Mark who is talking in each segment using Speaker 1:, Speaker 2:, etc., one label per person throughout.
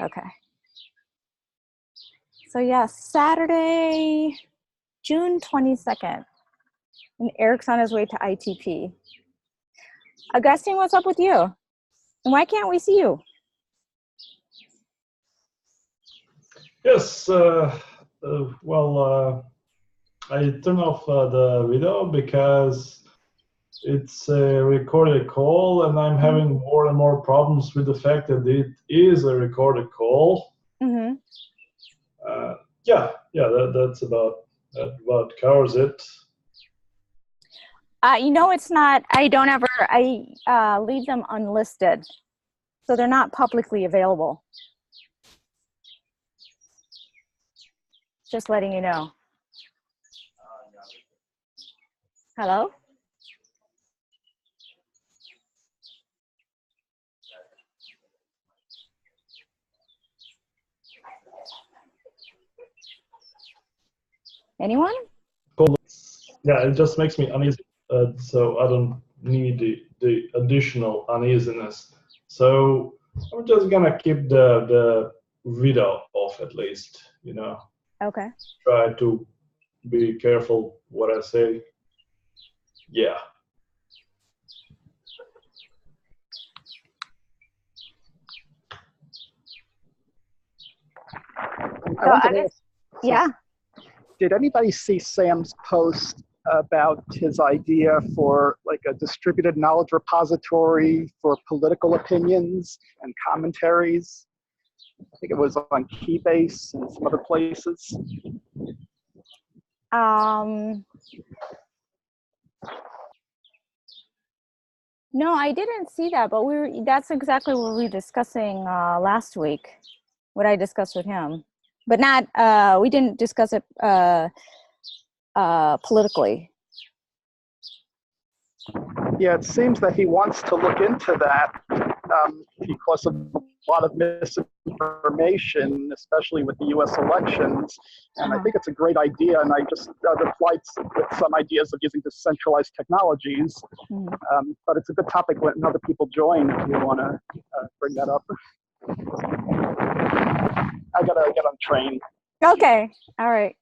Speaker 1: Okay. So yeah, Saturday, June 22nd, and Eric's on his way to ITP. Augustine, what's up with you? And why can't we see you?
Speaker 2: Yes, I turned off the video because it's a recorded call, and I'm having more and more problems with the fact that it is a recorded call.
Speaker 1: Mm-hmm.
Speaker 2: That's about covers it.
Speaker 1: It's not, I leave them unlisted. So they're not publicly available. Just letting you know. Hello? Anyone?
Speaker 2: Yeah, it just makes me uneasy. So I don't need the additional uneasiness. So I'm just gonna keep the video off at least,
Speaker 1: Okay.
Speaker 2: Try to be careful what I say. Yeah.
Speaker 1: Yeah.
Speaker 3: Did anybody see Sam's post about his idea for like a distributed knowledge repository for political opinions and commentaries? I think it was on Keybase and some other places.
Speaker 1: No, I didn't see that, but that's exactly what we were discussing last week, what I discussed with him. But we didn't discuss it politically.
Speaker 3: Yeah, it seems that he wants to look into that because of a lot of misinformation, especially with the U.S. elections. And I think it's a great idea. And I just replied with some ideas of using decentralized technologies. But it's a good topic when other people join if you want to bring that up. I gotta get on the train.
Speaker 1: Okay. All right.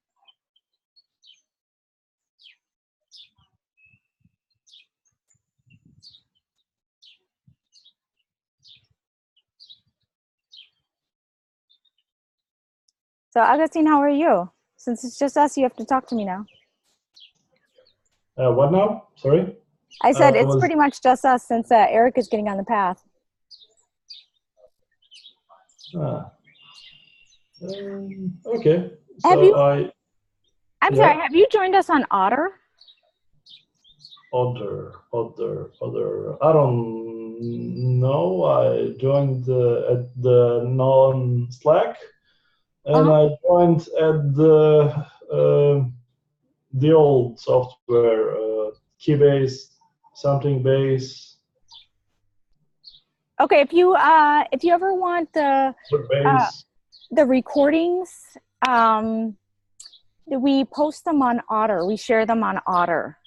Speaker 1: So Augustine, how are you? Since it's just us, you have to talk to me now.
Speaker 2: What now? Sorry?
Speaker 1: I said it's pretty much just us since Eric is getting on the path.
Speaker 2: Okay.
Speaker 1: I'm sorry, have you joined us on Otter?
Speaker 2: Other. I don't know. I joined at the non-Slack, and I joined at the old software, Keybase, something base.
Speaker 1: Okay, if you ever want the recordings, we post them on Otter. We share them on Otter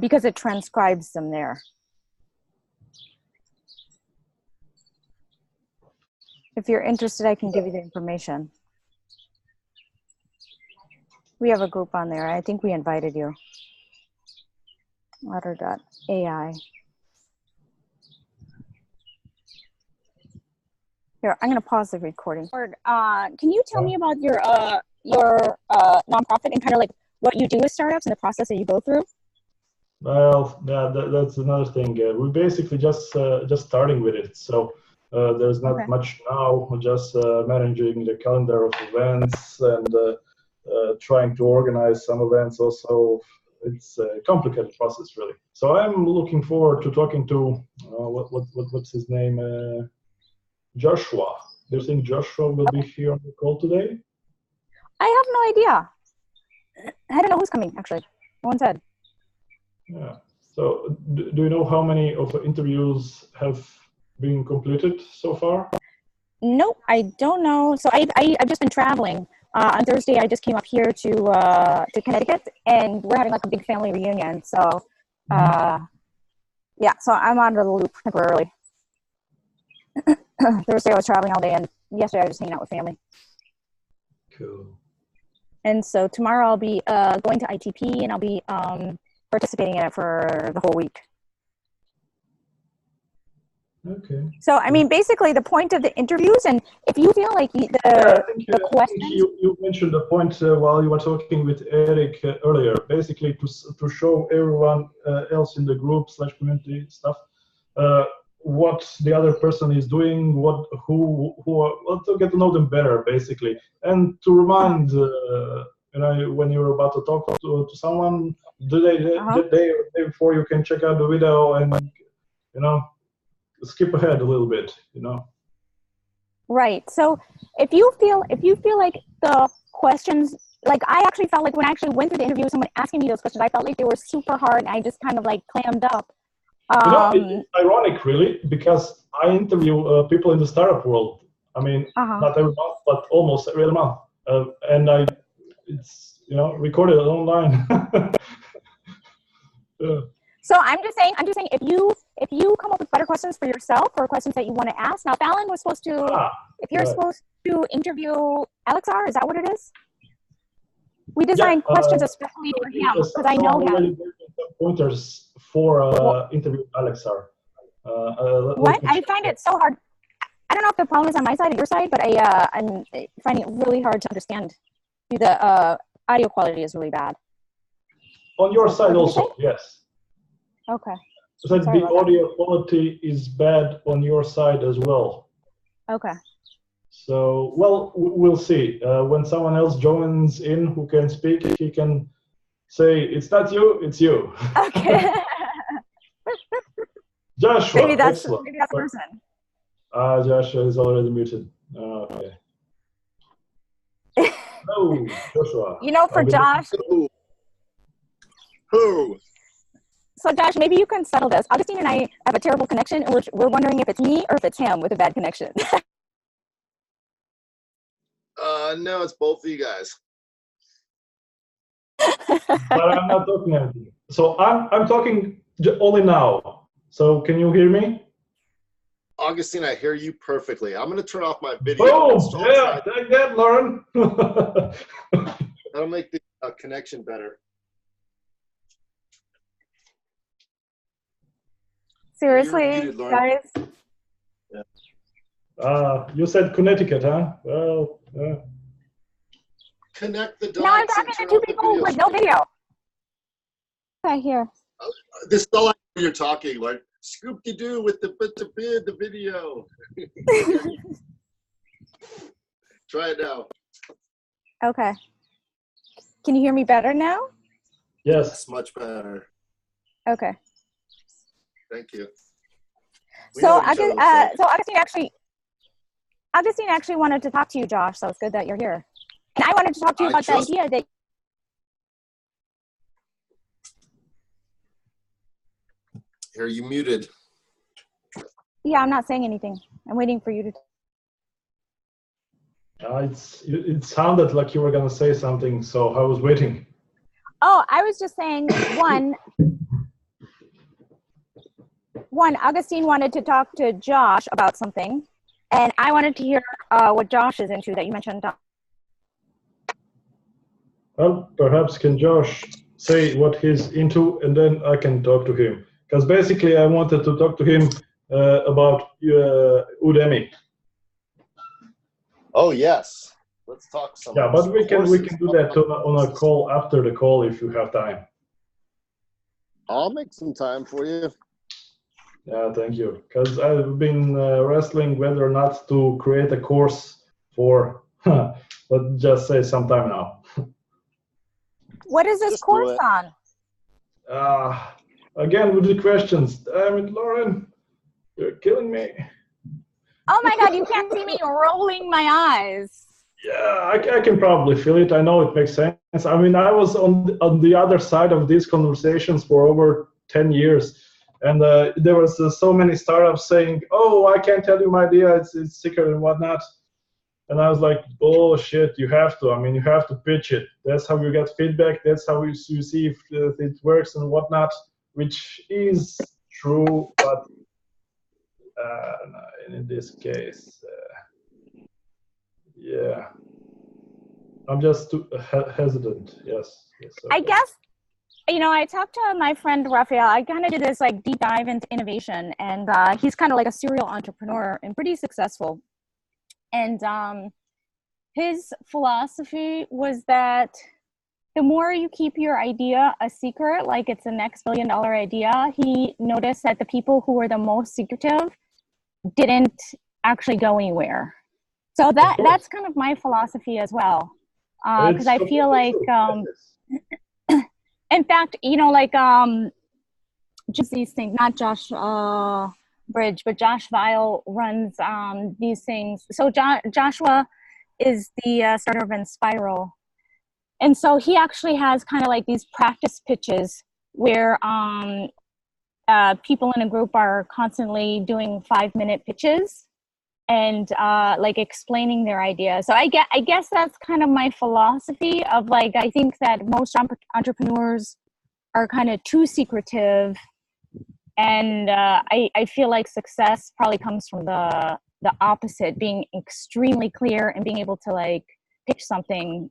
Speaker 1: because it transcribes them there. If you're interested, I can give you the information. We have a group on there. I think we invited you. Otter.ai. Here, I'm going to pause the recording. Can you tell me about your nonprofit and kind of like what you do with startups and the process that you go through?
Speaker 2: Well, yeah, that's another thing. We're basically just starting with it. So there's not much now. We're just managing the calendar of events and trying to organize some events also. It's a complicated process, really. So I'm looking forward to talking to what's his name, Joshua. Do you think Joshua will be here on the call today?
Speaker 1: I have no idea. I don't know who's coming, actually. No one said.
Speaker 2: Yeah. So do you know how many of the interviews have been completed so far?
Speaker 1: Nope, I don't know. So I've just been traveling. On Thursday, I just came up here to Connecticut, and we're having like a big family reunion. So, yeah, so I'm out of the loop temporarily. Thursday, I was traveling all day, and yesterday I was just hanging out with family.
Speaker 2: Cool.
Speaker 1: And so tomorrow I'll be going to ITP, and I'll be participating in it for the whole week.
Speaker 2: Okay.
Speaker 1: So, I mean, basically the point of the interviews, and if you feel like the questions.
Speaker 2: I think you mentioned the point while you were talking with Eric earlier, basically to show everyone else in the group / community stuff what the other person is doing, well, to get to know them better, basically, and to remind when you're about to talk to someone, the day before, you can check out the video and skip ahead a little bit,
Speaker 1: Right. So if you feel like the questions, like I actually felt like when I actually went through the interview with someone asking me those questions, I felt like they were super hard, and I just kind of like clammed up.
Speaker 2: It's ironic, really, because I interview people in the startup world. I mean, not every month, but almost every other month, and it's recorded online. Yeah.
Speaker 1: So I'm just saying, if you come up with better questions for yourself, or questions that you want to ask. Now, Fallon was supposed to, if you're supposed to interview Alexar, is that what it is? We designed questions especially for him, because I know him.
Speaker 2: Pointers for interview Alexar.
Speaker 1: What? I find it so hard. I don't know if the problem is on my side or your side, but I'm finding it really hard to understand. The audio quality is really bad.
Speaker 2: On your side also, yes.
Speaker 1: Okay.
Speaker 2: So the audio quality is bad on your side as well.
Speaker 1: Okay.
Speaker 2: So, well, we'll see. When someone else joins in who can speak, he can say, it's not you, it's you.
Speaker 1: Okay.
Speaker 2: Joshua,
Speaker 1: maybe that's
Speaker 2: excellent.
Speaker 1: the person.
Speaker 2: Joshua is already muted. Okay. Oh, Joshua.
Speaker 1: For Josh.
Speaker 4: Who?
Speaker 1: So Josh, maybe you can settle this. Augustine and I have a terrible connection, and we're wondering if it's me or if it's him with a bad connection.
Speaker 4: No, it's both of you guys.
Speaker 2: But I'm not talking anything. So I'm talking only now. So can you hear me?
Speaker 4: Augustine, I hear you perfectly. I'm going to turn off my video.
Speaker 2: Oh, yeah, take that, Lauren.
Speaker 4: That'll make the connection better.
Speaker 1: Seriously,
Speaker 4: muted,
Speaker 1: guys?
Speaker 2: You said Connecticut, huh? Well,
Speaker 4: Connect the dots.
Speaker 1: Now I'm talking to two people with no video. Right here.
Speaker 4: This is all I know you're talking, like Scoop-de-doo with the video. Try it now.
Speaker 1: Okay. Can you hear me better now?
Speaker 2: yes.
Speaker 4: That's much better.
Speaker 1: Okay.
Speaker 4: Thank you.
Speaker 1: So Augustine actually wanted to talk to you, Josh. So it's good that you're here. And I wanted to talk to you about the idea that.
Speaker 4: Are you muted?
Speaker 1: Yeah, I'm not saying anything. I'm waiting for you to.
Speaker 2: It sounded like you were gonna say something, so I was waiting.
Speaker 1: Oh, I was just saying one, Augustine wanted to talk to Josh about something, and I wanted to hear what Josh is into that you mentioned.
Speaker 2: Well, perhaps can Josh say what he's into, and then I can talk to him. Because basically I wanted to talk to him about Udemy.
Speaker 4: Oh, yes. Let's talk some.
Speaker 2: Yeah, but we can do that on a call after the call if you have time.
Speaker 4: I'll make some time for you.
Speaker 2: Yeah, thank you. Because I've been wrestling whether or not to create a course for, let's just say sometime now.
Speaker 1: What is this course on?
Speaker 2: Again, with the questions. Damn it, Lauren. You're killing me.
Speaker 1: Oh my God, you can't see me rolling my eyes.
Speaker 2: Yeah, I can probably feel it. I know it makes sense. I mean, I was on the other side of these conversations for over 10 years. And there was so many startups saying, oh, I can't tell you my idea. It's secret and whatnot. And I was like, bullshit, you have to. I mean, you have to pitch it. That's how you get feedback. That's how you see if it works and whatnot, which is true. But in this case, I'm just too hesitant. Yes.
Speaker 1: I
Speaker 2: Okay.
Speaker 1: guess, I talked to my friend Raphael. I kind of did this like deep dive into innovation, and he's kind of like a serial entrepreneur and pretty successful. And his philosophy was that the more you keep your idea a secret, like it's the next $1 billion idea, he noticed that the people who were the most secretive didn't actually go anywhere. So that's kind of my philosophy as well. Because I feel like, in fact, just these things, not Josh Bridge, but Josh Vile runs these things. So Joshua is the starter of Inspiral. And so he actually has kind of like these practice pitches where people in a group are constantly doing 5-minute pitches and like explaining their idea. So I guess that's kind of my philosophy of like, I think that most entrepreneurs are kind of too secretive, and I feel like success probably comes from the opposite, being extremely clear and being able to like pitch something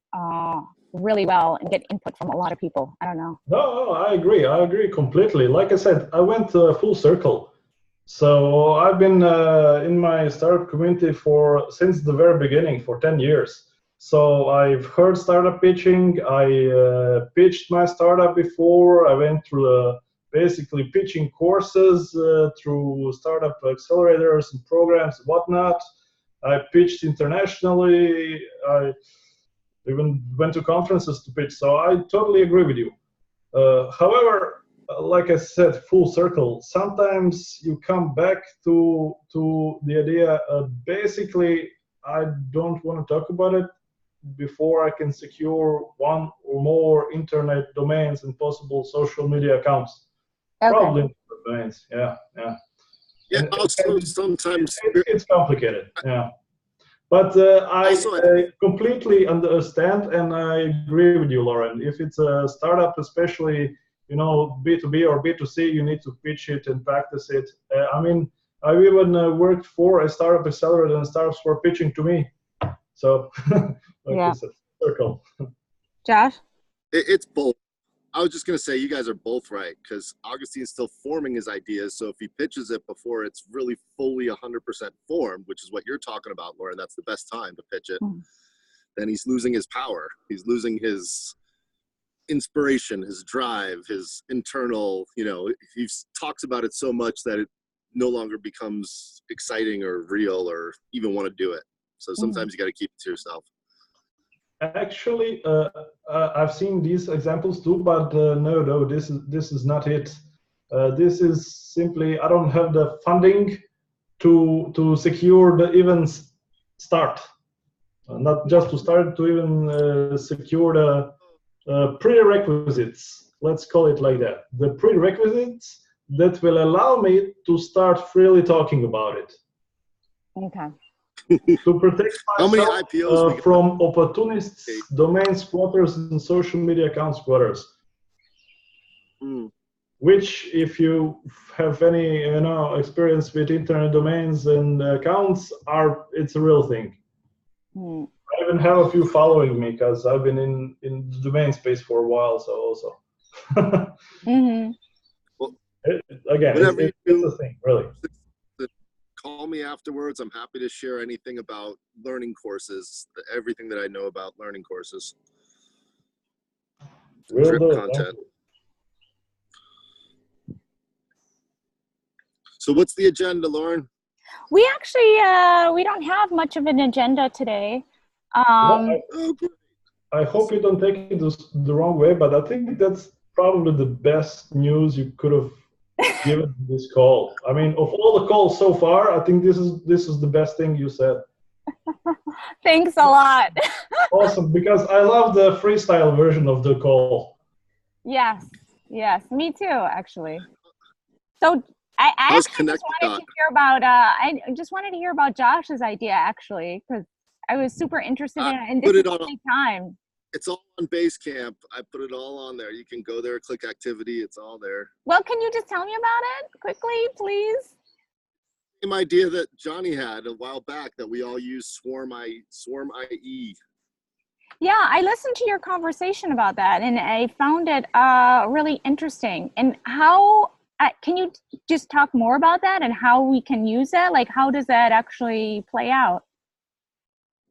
Speaker 1: really well and get input from a lot of people. I don't know.
Speaker 2: No, I agree completely. Like I said, I went full circle. So I've been in my startup community since the very beginning for 10 years. So I've heard startup pitching. I pitched my startup before. I went through basically pitching courses through startup accelerators and programs and whatnot. I pitched internationally. I even went to conferences to pitch. So I totally agree with you. However, like I said, full circle. Sometimes you come back to the idea. Basically, I don't want to talk about it before I can secure one or more internet domains and possible social media accounts.
Speaker 1: Okay.
Speaker 2: Probably domains. Yeah.
Speaker 4: Yeah. Also, sometimes
Speaker 2: it's complicated. Yeah. But I completely understand and I agree with you, Lauren. If it's a startup, especially B2B or B2C, you need to pitch it and practice it. I mean, I even worked for a startup accelerator and startups were pitching to me. So, it's a circle.
Speaker 1: Josh?
Speaker 4: It's both. I was just going to say, you guys are both right, because Augustine's still forming his ideas. So if he pitches it before it's really fully 100% formed, which is what you're talking about, Lauren, that's the best time to pitch it, then he's losing his power. He's losing his inspiration, his drive, his internal, he talks about it so much that it no longer becomes exciting or real or even want to do it. So sometimes you got to keep it to yourself.
Speaker 2: Actually, I've seen these examples too, but no, this is not it. This is simply I don't have the funding to secure the even start, not just to start, to even secure the prerequisites. Let's call it like that. The prerequisites that will allow me to start freely talking about it.
Speaker 1: Okay.
Speaker 2: To protect myself from opportunists, domain squatters, and social media account squatters. Which, if you have any experience with internet domains and accounts, it's a real thing. I even have a few following me because I've been in the domain space for a while. So also,
Speaker 4: Well,
Speaker 2: again, it's a thing, really.
Speaker 4: Call me afterwards. I'm happy to share anything about learning courses, everything that I know about learning courses. Drip content. So what's the agenda, Lauren?
Speaker 1: We actually, we don't have much of an agenda today.
Speaker 2: I hope you don't take it the wrong way, but I think that's probably the best news you could have given this call. I mean, of all the calls so far, I think this is the best thing you said.
Speaker 1: Thanks a lot.
Speaker 2: Awesome, because I love the freestyle version of the call.
Speaker 1: Yes, me too, actually. So I actually just wanted to hear about. I just wanted to hear about Josh's idea, actually, because I was super interested in it, and this is the time.
Speaker 4: It's all on Basecamp. I put it all on there. You can go there, click activity. It's all there.
Speaker 1: Well, can you just tell me about it quickly, please?
Speaker 4: Same idea that Johnny had a while back that we all use Swarm IE.
Speaker 1: Yeah, I listened to your conversation about that, and I found it really interesting. And how can you just talk more about that and how we can use that? Like, how does that actually play out?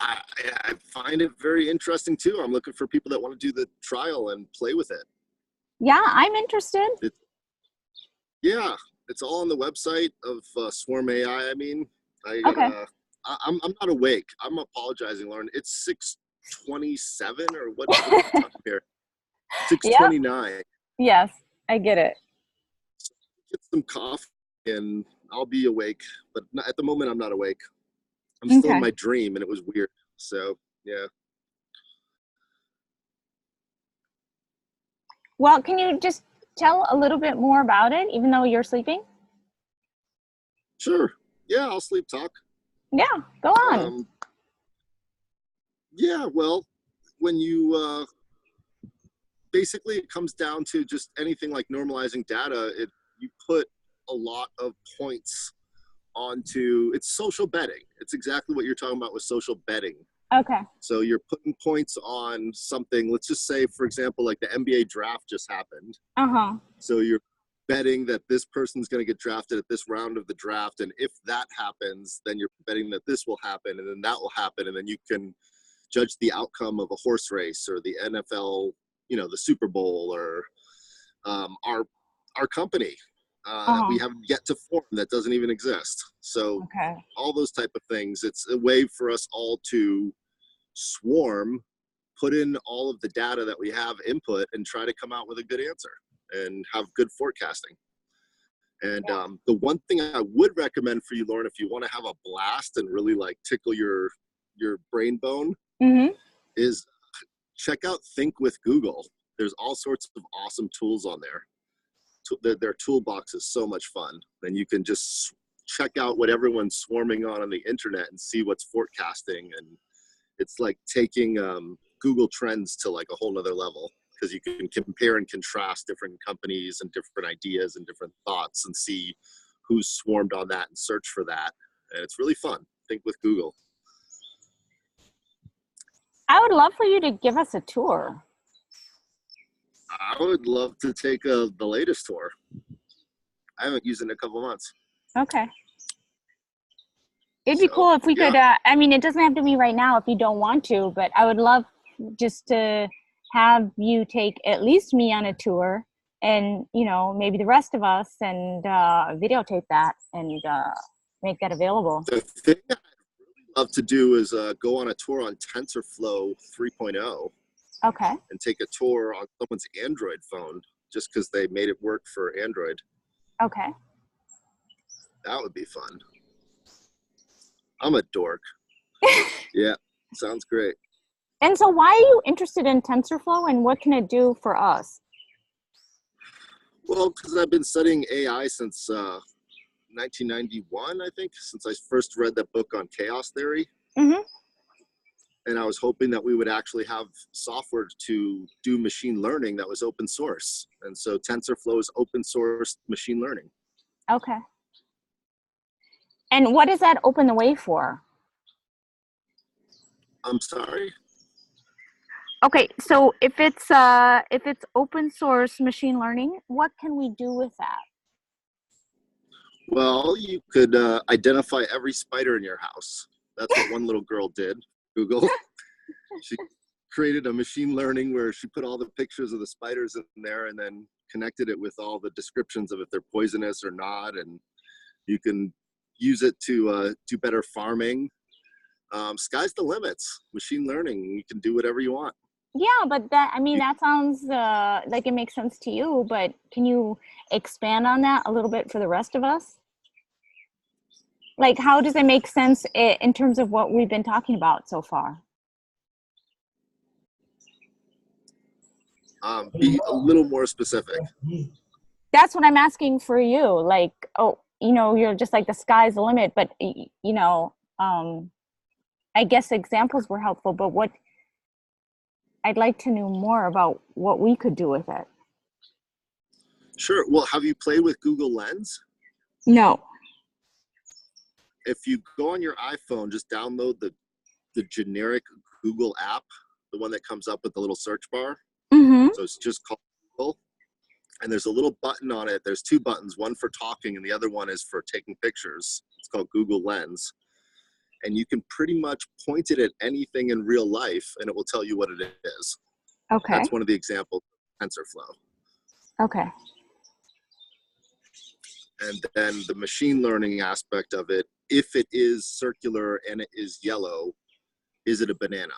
Speaker 4: I, I find it very interesting too. I'm looking for people that want to do the trial and play with it.
Speaker 1: Yeah, I'm interested.
Speaker 4: Yeah, it's all on the website of Swarm AI. I mean,
Speaker 1: Okay.
Speaker 4: I'm not awake. I'm apologizing, Lauren. It's 6:27 or what are we talking here?
Speaker 1: Yep.
Speaker 4: 6:29.
Speaker 1: Yes, I get it.
Speaker 4: Get some coffee and I'll be awake. But at the moment, I'm not awake. I'm still in
Speaker 1: Okay.
Speaker 4: my dream, and it was weird. So yeah.
Speaker 1: Well, can you just tell a little bit more about it, even though you're sleeping?
Speaker 4: Sure. Yeah, I'll sleep talk.
Speaker 1: Yeah, go on.
Speaker 4: Yeah, well, when you basically it comes down to just anything like normalizing data, you put a lot of points onto it's social betting. It's exactly what you're talking about with social betting.
Speaker 1: Okay.
Speaker 4: So you're putting points on something. Let's just say, for example, like the NBA draft just happened.
Speaker 1: Uh-huh.
Speaker 4: So you're betting that this person's going to get drafted at this round of the draft. And if that happens, then you're betting that this will happen and then that will happen. And then you can judge the outcome of a horse race or the NFL, the Super Bowl or our company that we have yet to form that doesn't even exist. So
Speaker 1: Okay.
Speaker 4: all those type of things, it's a way for us all to swarm, put in all of the data that we have input and try to come out with a good answer and have good forecasting. And the one thing I would recommend for you, Lauren, if you want to have a blast and really like tickle your brain bone, is check out Think with Google. There's all sorts of awesome tools on there. Their toolbox is so much fun. And you can just check out what everyone's swarming on the internet and see what's forecasting. And it's like taking Google Trends to like a whole nother level, because you can compare and contrast different companies and different ideas and different thoughts and see who's swarmed on that and search for that. And it's really fun. Think with Google.
Speaker 1: I would love for you to give us a tour.
Speaker 4: I would love to take the latest tour. I haven't used it in a couple months.
Speaker 1: Okay. It'd be cool if we could, I mean, it doesn't have to be right now if you don't want to, but I would love just to have you take at least me on a tour and, maybe the rest of us and videotape that and make that available.
Speaker 4: The thing I'd really love to do is go on a tour on TensorFlow 3.0.
Speaker 1: Okay.
Speaker 4: And take a tour on someone's Android phone just because they made it work for Android.
Speaker 1: Okay.
Speaker 4: That would be fun. I'm a dork. Yeah, sounds great.
Speaker 1: And so why are you interested in TensorFlow and what can it do for us?
Speaker 4: Well, because I've been studying AI since 1991, I think, since I first read that book on chaos theory. And I was hoping that we would actually have software to do machine learning that was open source. And so TensorFlow is open source machine learning.
Speaker 1: Okay. And what does that open the way for?
Speaker 4: I'm sorry?
Speaker 1: Okay, so if it's open source machine learning, what can we do with that?
Speaker 4: Well, you could identify every spider in your house. That's what one little girl did. Google. She created a machine learning where she put all the pictures of the spiders in there and then connected it with all the descriptions of if they're poisonous or not. And you can use it to do better farming. Sky's the limits. Machine learning, you can do whatever you want.
Speaker 1: Yeah, but that sounds like it makes sense to you, but can you expand on that a little bit for the rest of us? Like, how does it make sense in terms of what we've been talking about so far?
Speaker 4: Be a little more specific.
Speaker 1: That's what I'm asking for you. Like, you're just like the sky's the limit, but I guess examples were helpful, but I'd like to know more about what we could do with it.
Speaker 4: Sure. Well, have you played with Google Lens?
Speaker 1: No.
Speaker 4: If you go on your iPhone, just download the generic Google app the one that comes up with the little search bar.
Speaker 1: Mm-hmm.
Speaker 4: So it's just called Google. And there's a little button on it. There's two buttons, one for talking and the other one is for taking pictures. It's called Google Lens. And you can pretty much point it at anything in real life and it will tell you what it is.
Speaker 1: Okay.
Speaker 4: That's one of the examples of TensorFlow.
Speaker 1: Okay.
Speaker 4: And then the machine learning aspect of it, if it is circular and it is yellow, is it a banana?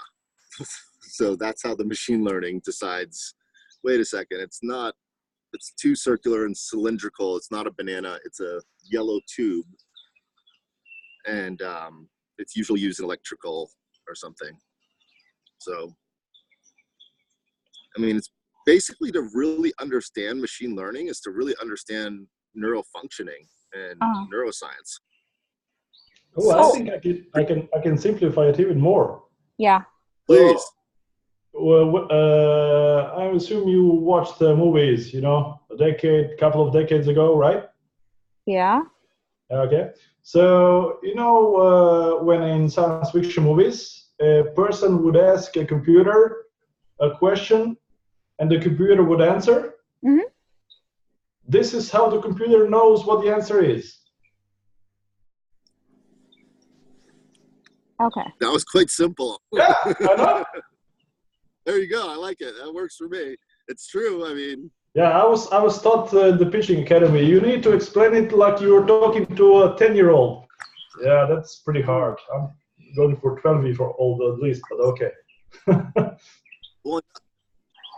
Speaker 4: So that's how the machine learning decides, wait a second, it's too circular and cylindrical. It's not a banana, it's a yellow tube. And it's usually used in electrical or something. So, I mean, it's basically to really understand machine learning is to really understand neural functioning and neuroscience.
Speaker 2: Oh, I think I can simplify it even more.
Speaker 1: Yeah.
Speaker 4: Please.
Speaker 2: Well, I assume you watched the movies, couple of decades ago, right?
Speaker 1: Yeah.
Speaker 2: Okay. So, when in science fiction movies, a person would ask a computer a question and the computer would answer.
Speaker 1: Mm-hmm.
Speaker 2: This is how the computer knows what the answer is.
Speaker 1: Okay.
Speaker 4: That was quite simple.
Speaker 2: Yeah, I know.
Speaker 4: There you go. I like it. That works for me. It's true. I mean.
Speaker 2: Yeah, I was taught the pitching academy. You need to explain it like you were talking to a 10-year-old. Yeah, that's pretty hard. I'm going for 12 for old at least, but okay.
Speaker 4: Well,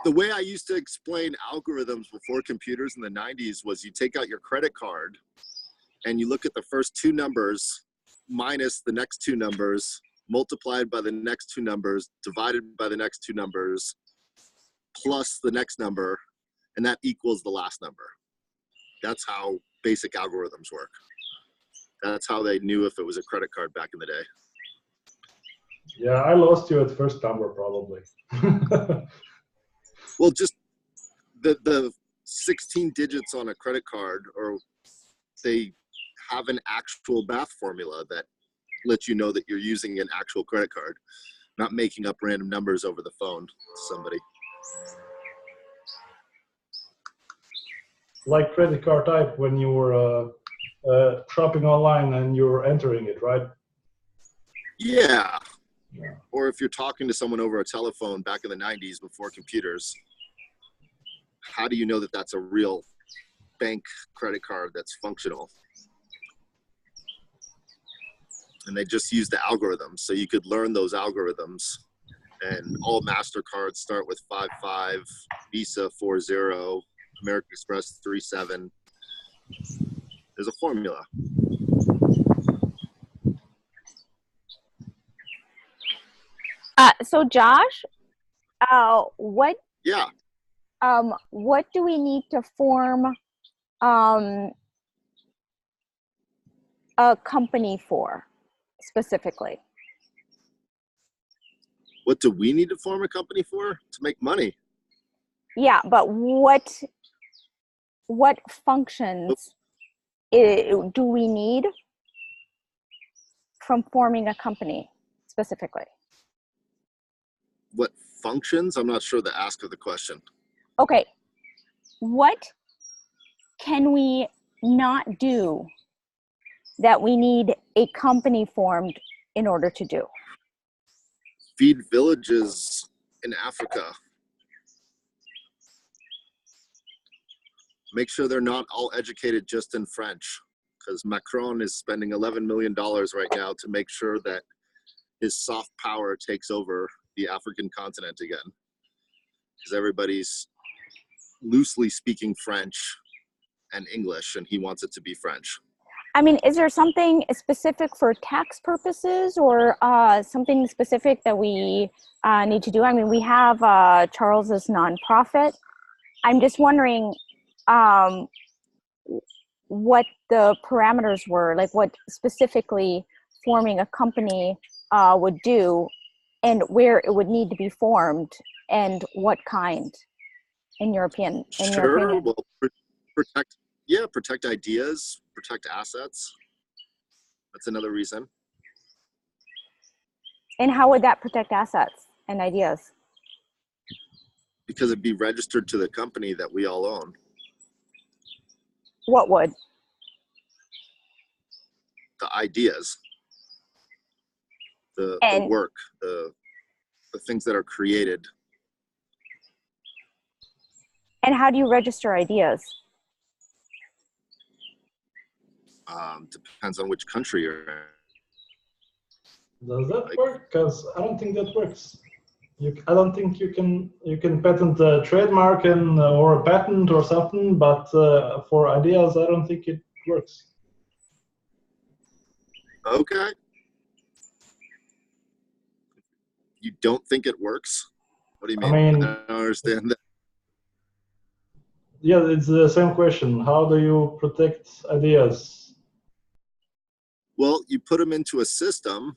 Speaker 4: the way I used to explain algorithms before computers in the 90s was you take out your credit card and you look at the first two numbers minus the next two numbers, multiplied by the next two numbers, divided by the next two numbers, plus the next number, and that equals the last number. That's how basic algorithms work. That's how they knew if it was a credit card back in the day.
Speaker 2: Yeah, I lost you at first number probably.
Speaker 4: Well, just the 16 digits on a credit card, or they have an actual math formula that lets you know that you're using an actual credit card, not making up random numbers over the phone to somebody.
Speaker 2: Like credit card type when you were shopping online and you're entering it, right?
Speaker 4: Yeah. Or if you're talking to someone over a telephone back in the 90s before computers, how do you know that that's a real bank credit card that's functional? And they just use the algorithms. So you could learn those algorithms, and all MasterCards start with 55, Visa 40, American Express 37. There's a formula.
Speaker 1: So Josh, what do we need to form a company for specifically?
Speaker 4: What do we need to form a company for? To make money.
Speaker 1: Yeah, but what functions do we need from forming a company specifically?
Speaker 4: What functions? I'm not sure the ask of the question.
Speaker 1: Okay, what can we not do that we need a company formed in order to do?
Speaker 4: Feed villages in Africa. Make sure they're not all educated just in French, because Macron is spending $11 million right now to make sure that his soft power takes over the African continent again, because everybody's loosely speaking French and English, and he wants it to be French.
Speaker 1: I mean, is there something specific for tax purposes, or something specific that we need to do? I mean, we have Charles's nonprofit. I'm just wondering what the parameters were, like what specifically forming a company would do, and where it would need to be formed, and what kind, in your opinion?
Speaker 4: Sure. Well, protect ideas, protect assets. That's another reason.
Speaker 1: And how would that protect assets and ideas?
Speaker 4: Because it'd be registered to the company that we all own.
Speaker 1: What would?
Speaker 4: The ideas, the work, the things that are created.
Speaker 1: And how do you register ideas?
Speaker 4: Depends on which country you're in.
Speaker 2: Does that work? Because I don't think that works. I don't think you can patent a trademark or a patent or something, but for ideas, I don't think it works.
Speaker 4: Okay. You don't think it works? What do you mean?
Speaker 2: I mean,
Speaker 4: I don't understand that.
Speaker 2: Yeah, it's the same question. How do you protect ideas?
Speaker 4: Well, you put them into a system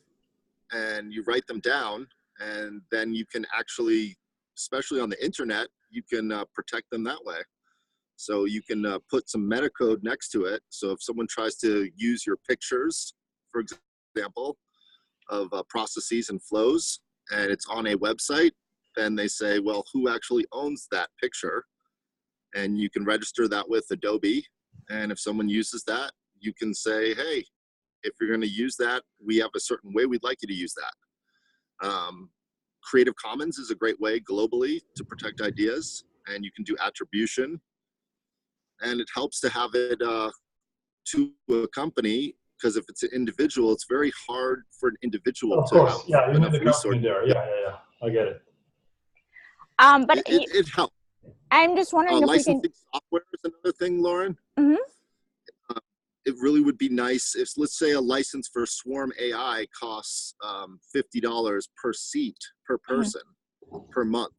Speaker 4: and you write them down, and then you can actually, especially on the internet, you can protect them that way. So you can put some meta code next to it. So if someone tries to use your pictures, for example, of processes and flows, and it's on a website, then they say, well, who actually owns that picture? And you can register that with Adobe. And if someone uses that, you can say, hey, if you're going to use that, we have a certain way we'd like you to use that. Creative Commons is a great way globally to protect ideas, and you can do attribution. And it helps to have it to a company, because if it's an individual, it's very hard for an individual
Speaker 2: Of
Speaker 4: to
Speaker 2: course,
Speaker 4: have
Speaker 2: yeah, you
Speaker 4: enough
Speaker 2: need a company
Speaker 4: resources.
Speaker 2: there. Yeah, I get it.
Speaker 1: But
Speaker 4: It helps.
Speaker 1: I'm just wondering if we can.
Speaker 4: Licensing software is another thing, Lauren.
Speaker 1: Mhm.
Speaker 4: It really would be nice if, let's say, a license for Swarm AI costs $50 per seat per person per month.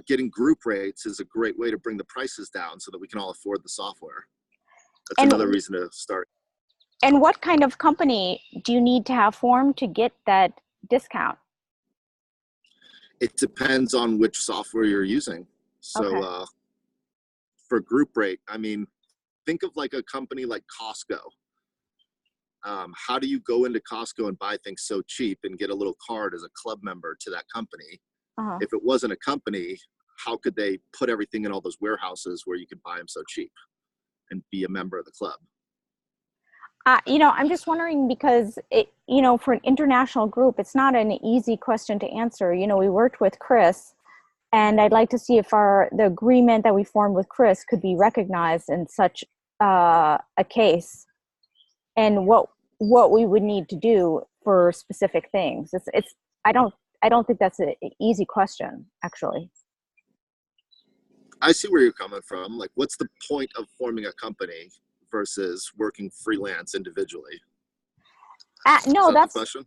Speaker 4: Getting group rates is a great way to bring the prices down so that we can all afford the software. That's another reason to start.
Speaker 1: And what kind of company do you need to have formed to get that discount?
Speaker 4: It depends on which software you're using. So for group rate, I mean, think of like a company like Costco. How do you go into Costco and buy things so cheap and get a little card as a club member to that company? If it wasn't a company, how could they put everything in all those warehouses where you could buy them so cheap and be a member of the club?
Speaker 1: I'm just wondering because, for an international group, it's not an easy question to answer. We worked with Chris, and I'd like to see if the agreement that we formed with Chris could be recognized in such a case, and what we would need to do for specific things. I don't think that's an easy question, actually.
Speaker 4: I see where you're coming from. Like, what's the point of forming a company versus working freelance individually?
Speaker 1: No, that's
Speaker 4: the question?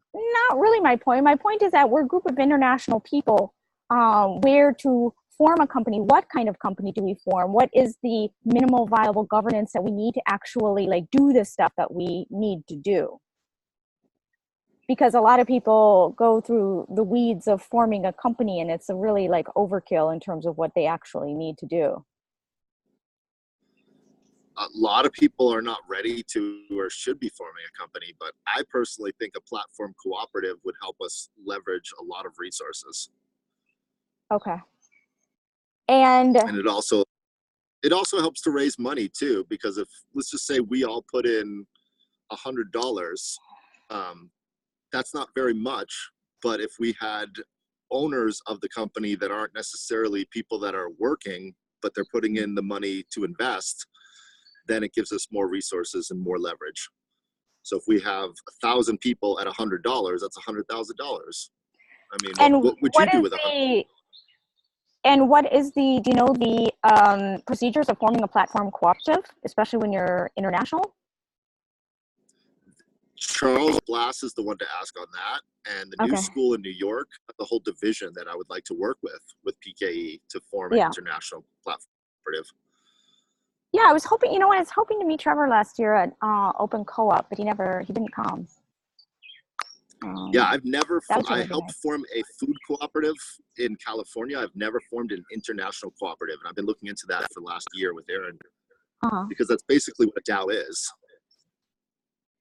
Speaker 1: not really my point. My point is that we're a group of international people. Where to form a company? What kind of company do we form? What is the minimal viable governance that we need to actually do the stuff that we need to do? Because a lot of people go through the weeds of forming a company, and it's a really overkill in terms of what they actually need to do.
Speaker 4: A lot of people are not ready to or should be forming a company, but I personally think a platform cooperative would help us leverage a lot of resources.
Speaker 1: Okay. And
Speaker 4: it also helps to raise money too, because if, let's just say, we all put in $100, that's not very much, but if we had owners of the company that aren't necessarily people that are working, but they're putting in the money to invest, then it gives us more resources and more leverage. So if we have 1,000 people at $100, that's $100,000. I mean, what would you do with $100?
Speaker 1: And what is do you know the procedures of forming a platform cooperative, especially when you're international?
Speaker 4: Charles Blass is the one to ask on that. And the new school in New York, the whole division that I would like to work with PKE to form an international platform cooperative.
Speaker 1: Yeah, I was hoping, I was hoping to meet Trevor last year at Open Co-op, but he didn't come.
Speaker 4: Yeah, I helped form a food cooperative in California. I've never formed an international cooperative, and I've been looking into that for the last year with Aaron, because that's basically what a DAO is.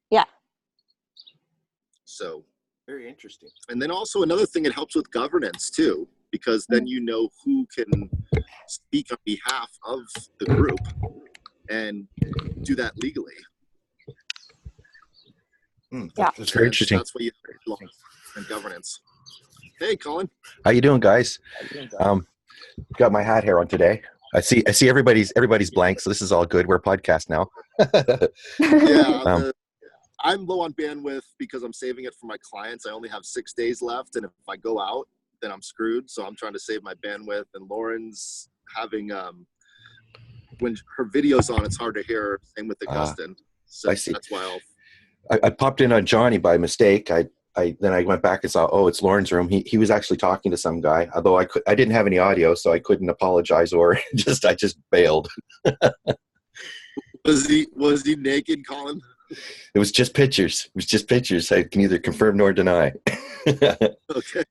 Speaker 1: Yeah.
Speaker 4: So
Speaker 5: very interesting.
Speaker 4: And then also another thing, it helps with governance too. because then you know who can speak on behalf of the group and do that legally.
Speaker 1: Yeah.
Speaker 5: That's very interesting.
Speaker 4: That's what you have law and governance. Hey, Colin.
Speaker 5: How you doing, guys? Got my hat here on today. I see everybody's blank, so this is all good. We're a podcast now.
Speaker 4: Yeah, I'm low on bandwidth because I'm saving it for my clients. I only have 6 days left, and if I go out, then I'm screwed. So I'm trying to save my bandwidth. And Lauren's having when her video's on, it's hard to hear her. Same with Augustine. So
Speaker 5: I see.
Speaker 4: That's why
Speaker 5: I popped in on Johnny by mistake. Then I went back and saw, oh, it's Lauren's room. He was actually talking to some guy, although I didn't have any audio, so I couldn't apologize or I just bailed.
Speaker 4: Was he naked, Colin?
Speaker 5: It was just pictures. I can neither confirm nor deny.
Speaker 4: Okay.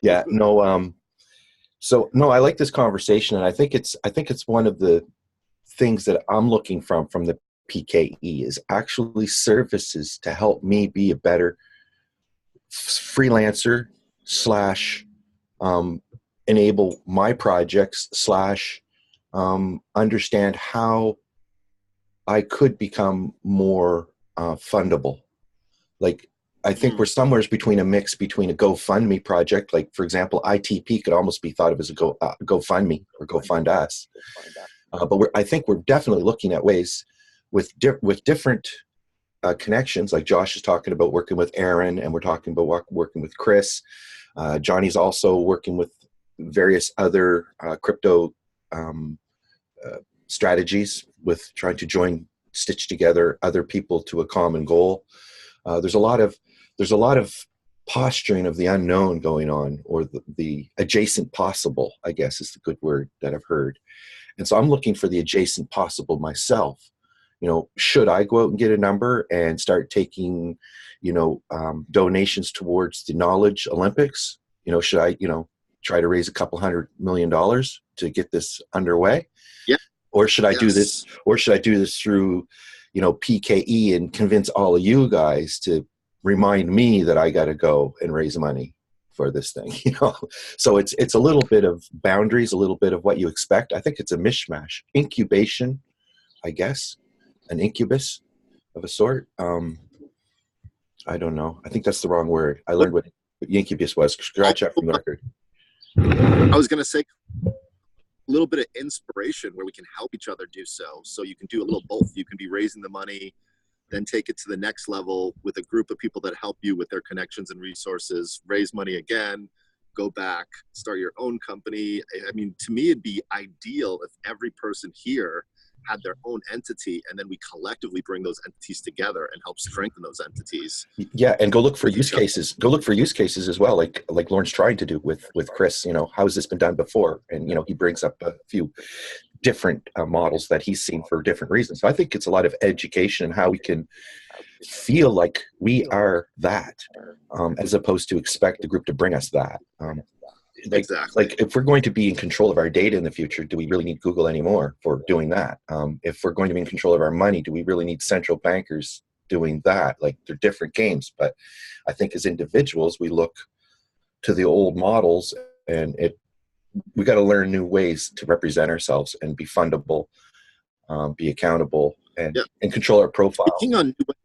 Speaker 5: Yeah, no. So no, I like this conversation, and I think it's one of the things that I'm looking from the PKE is actually services to help me be a better freelancer / enable my projects / understand how I could become more fundable. Like, I think we're somewhere between a mix between a GoFundMe project. Like, for example, ITP could almost be thought of as a GoFundMe or GoFund Us. But I think we're definitely looking at ways with different connections. Like Josh is talking about working with Aaron, and we're talking about working with Chris. Johnny's also working with various other crypto strategies with trying to stitch together other people to a common goal. There's a lot of posturing of the unknown going on, or the adjacent possible, I guess is the good word that I've heard. And so I'm looking for the adjacent possible myself. Should I go out and get a number and start taking, donations towards the Knowledge Olympics? Should I, try to raise $200 million to get this underway?
Speaker 4: Yeah.
Speaker 5: Or should I do this? Or should I do this through, PKE and convince all of you guys to remind me that I got to go and raise money for this thing? So it's a little bit of boundaries, a little bit of what you expect. I think it's a mishmash, incubation, I guess, an incubus of a sort. I don't know. I think that's the wrong word. I learned what incubus was. Scratch that from the record.
Speaker 4: I was going to say a little bit of inspiration where we can help each other do so. So you can do a little both. You can be raising the money, then take it to the next level with a group of people that help you with their connections and resources, raise money again, go back, start your own company. I mean, to me, it'd be ideal if every person here had their own entity, and then we collectively bring those entities together and help strengthen those entities.
Speaker 5: Yeah, and go look for use cases. Go look for use cases as well, like Lauren's trying to do with Chris. How has this been done before? And he brings up a few different models that he's seen for different reasons. So I think it's a lot of education and how we can feel like we are that, as opposed to expect the group to bring us that.
Speaker 4: Exactly.
Speaker 5: Like, if we're going to be in control of our data in the future, do we really need Google anymore for doing that? If we're going to be in control of our money, do we really need central bankers doing that? Like, they're different games, but I think as individuals, we look to the old models, and we got to learn new ways to represent ourselves and be fundable, be accountable, and control our profile.
Speaker 4: Speaking on new ways,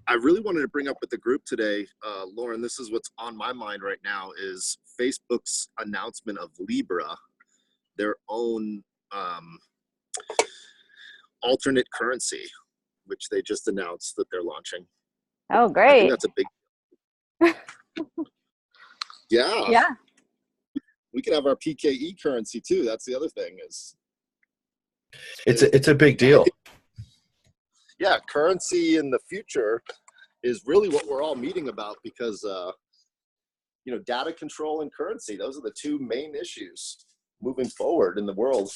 Speaker 4: I really wanted to bring up with the group today, Lauren, this is what's on my mind right now, is Facebook's announcement of Libra, their own alternate currency, which they just announced that they're launching.
Speaker 1: Oh, great.
Speaker 4: I think that's a big Yeah. We could have our PKE currency too. That's the other thing is
Speaker 5: it's a big deal.
Speaker 4: Yeah, currency in the future is really what we're all meeting about, because data control and currency, those are the two main issues moving forward in the world.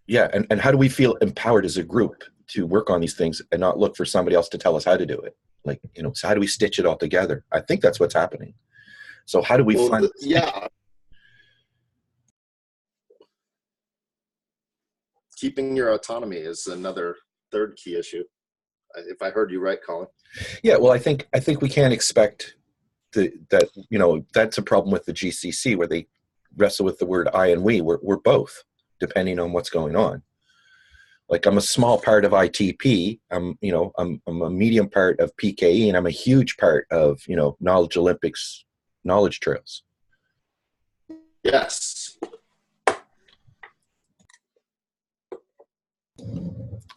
Speaker 5: Yeah, and how do we feel empowered as a group to work on these things and not look for somebody else to tell us how to do it? Like, so how do we stitch it all together? I think that's what's happening. So how do we find
Speaker 4: keeping your autonomy is another third key issue, if I heard you right, Colin.
Speaker 5: Yeah, well, I think we can't expect that that's a problem with the GCC, where wrestle with the word I and we. We're both, depending on what's going on. Like I'm a small part of ITP. I'm a medium part of PKE, and I'm a huge part of, Knowledge Olympics, knowledge trails.
Speaker 4: Yes.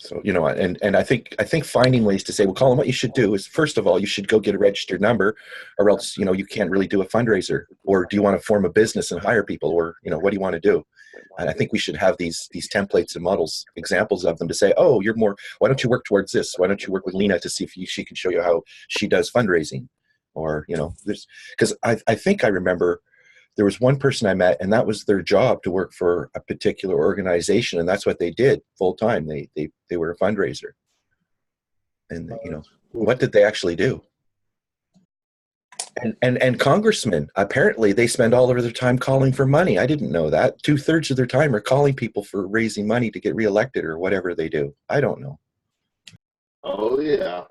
Speaker 5: So, and I think finding ways to say, well, Colin, what you should do is, first of all, you should go get a registered number, or else, you can't really do a fundraiser. Or do you want to form a business and hire people? Or, what do you want to do? And I think we should have these templates and models, examples of them to say, oh, why don't you work towards this? Why don't you work with Lena to see if she can show you how she does fundraising? Or, because I think I remember there was one person I met, and that was their job, to work for a particular organization. And that's what they did full time. They were a fundraiser. And, what did they actually do? And congressmen, apparently they spend all of their time calling for money. I didn't know that. 2/3 of their time are calling people for raising money to get reelected or whatever they do. I don't know.
Speaker 4: Oh yeah.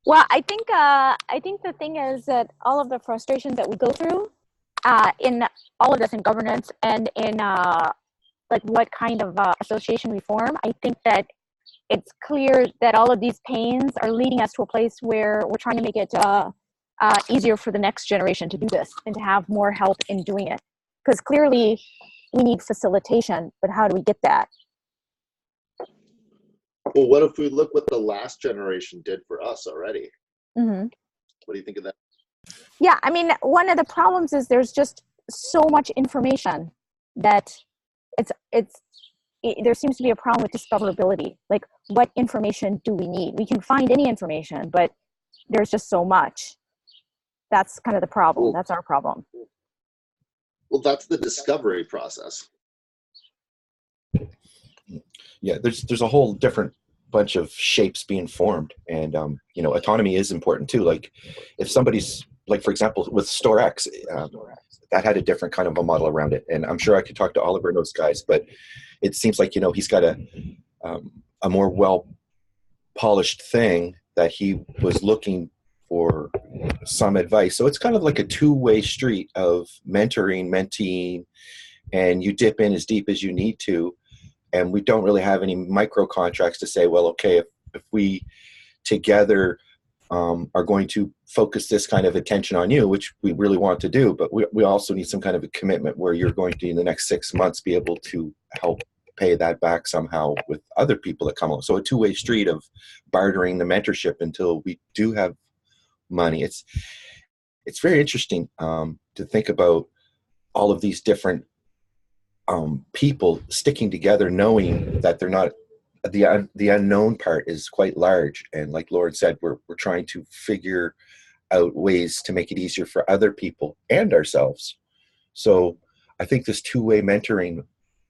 Speaker 1: Well, I think the thing is that all of the frustrations that we go through in all of this, in governance and in like what kind of association we form, I think that it's clear that all of these pains are leading us to a place where we're trying to make it easier for the next generation to do this and to have more help in doing it. Because clearly we need facilitation, but how do we get that?
Speaker 4: Well, what if we look what the last generation did for us already?
Speaker 1: Mm-hmm.
Speaker 4: What do you think of that?
Speaker 1: Yeah, I mean, one of the problems is there's just so much information that there seems to be a problem with discoverability. Like, what information do we need? We can find any information, but there's just so much. That's kind of the problem. That's our problem.
Speaker 4: Well, that's the discovery process.
Speaker 5: Yeah, there's a whole different bunch of shapes being formed, and autonomy is important too. Like if somebody's, like for example with StoreX, that had a different kind of a model around it, and I'm sure I could talk to Oliver and those guys, but it seems like he's got a more well polished thing that he was looking for some advice. So it's kind of like a two-way street of mentoring, menteeing, and you dip in as deep as you need to. And we don't really have any micro contracts to say, well, okay, if we together are going to focus this kind of attention on you, which we really want to do, but we also need some kind of a commitment where you're going to, in the next 6 months, be able to help pay that back somehow with other people that come along. So a two-way street of bartering the mentorship until we do have money. It's very interesting to think about all of these different people sticking together, knowing that they're not, the unknown part is quite large. And like Lauren said, we're trying to figure out ways to make it easier for other people and ourselves. So I think this two-way mentoring,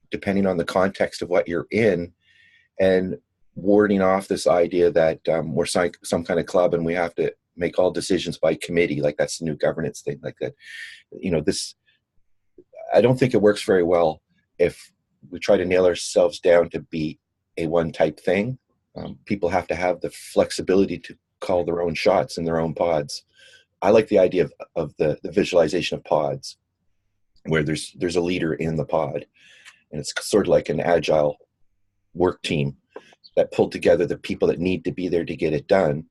Speaker 5: depending on the context of what you're in, and warding off this idea that we're some kind of club and we have to make all decisions by committee, like that's the new governance thing, like that. This, I don't think it works very well if we try to nail ourselves down to be a one type thing. People have to have the flexibility to call their own shots in their own pods. I like the idea of the visualization of pods, where there's a leader in the pod, and it's sort of like an agile work team that pulled together the people that need to be there to get it done.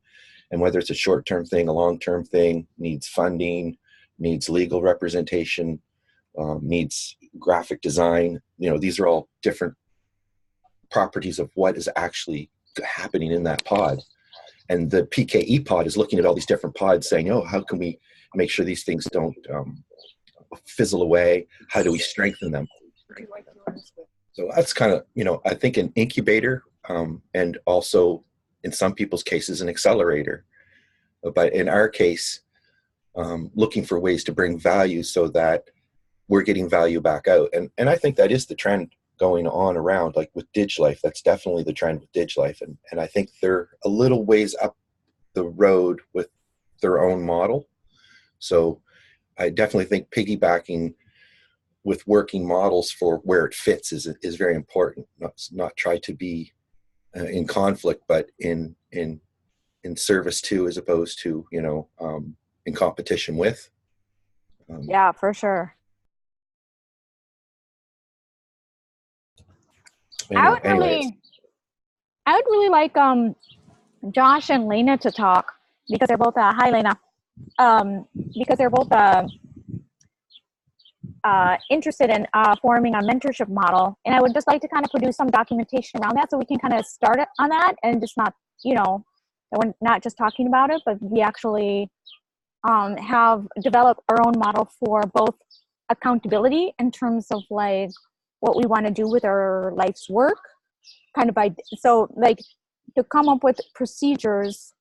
Speaker 5: And whether it's a short-term thing, a long-term thing, needs funding, needs legal representation, needs graphic design, these are all different properties of what is actually happening in that pod. And the PKE pod is looking at all these different pods saying, oh, how can we make sure these things don't fizzle away? How do we strengthen them? So that's kind of, I think an incubator, and also in some people's cases, an accelerator. But in our case, looking for ways to bring value so that we're getting value back out. And I think that is the trend going on around, like with DigLife. That's definitely the trend with DigLife. And I think they're a little ways up the road with their own model. So I definitely think piggybacking with working models for where it fits is very important. Not try to be in conflict, but in service to, as opposed to, in competition with.
Speaker 1: Yeah, for sure.
Speaker 5: Anyway, anyway,
Speaker 1: I would really like Josh and Lena to talk because they're both hi Lena, because they're both interested in forming a mentorship model, and I would just like to kind of produce some documentation around that so we can kind of start it on that and just not, you know, that we're not just talking about it, but we actually have developed our own model for both accountability in terms of like what we want to do with our life's work, kind of by, so like to come up with procedures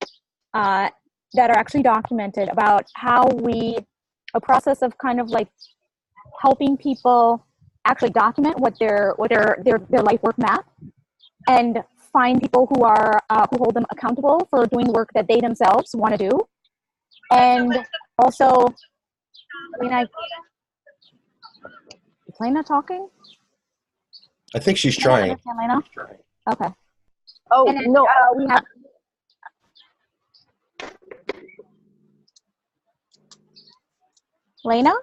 Speaker 1: that are actually documented about how we, a process of kind of like helping people actually document what their life work map, and find people who are who hold them accountable for doing work that they themselves want to do. And also, is Lena talking?
Speaker 5: I think she's
Speaker 1: Can you
Speaker 5: trying.
Speaker 1: understand Lena? Okay.
Speaker 6: Oh,
Speaker 1: And then,
Speaker 6: no.
Speaker 1: we have Lena.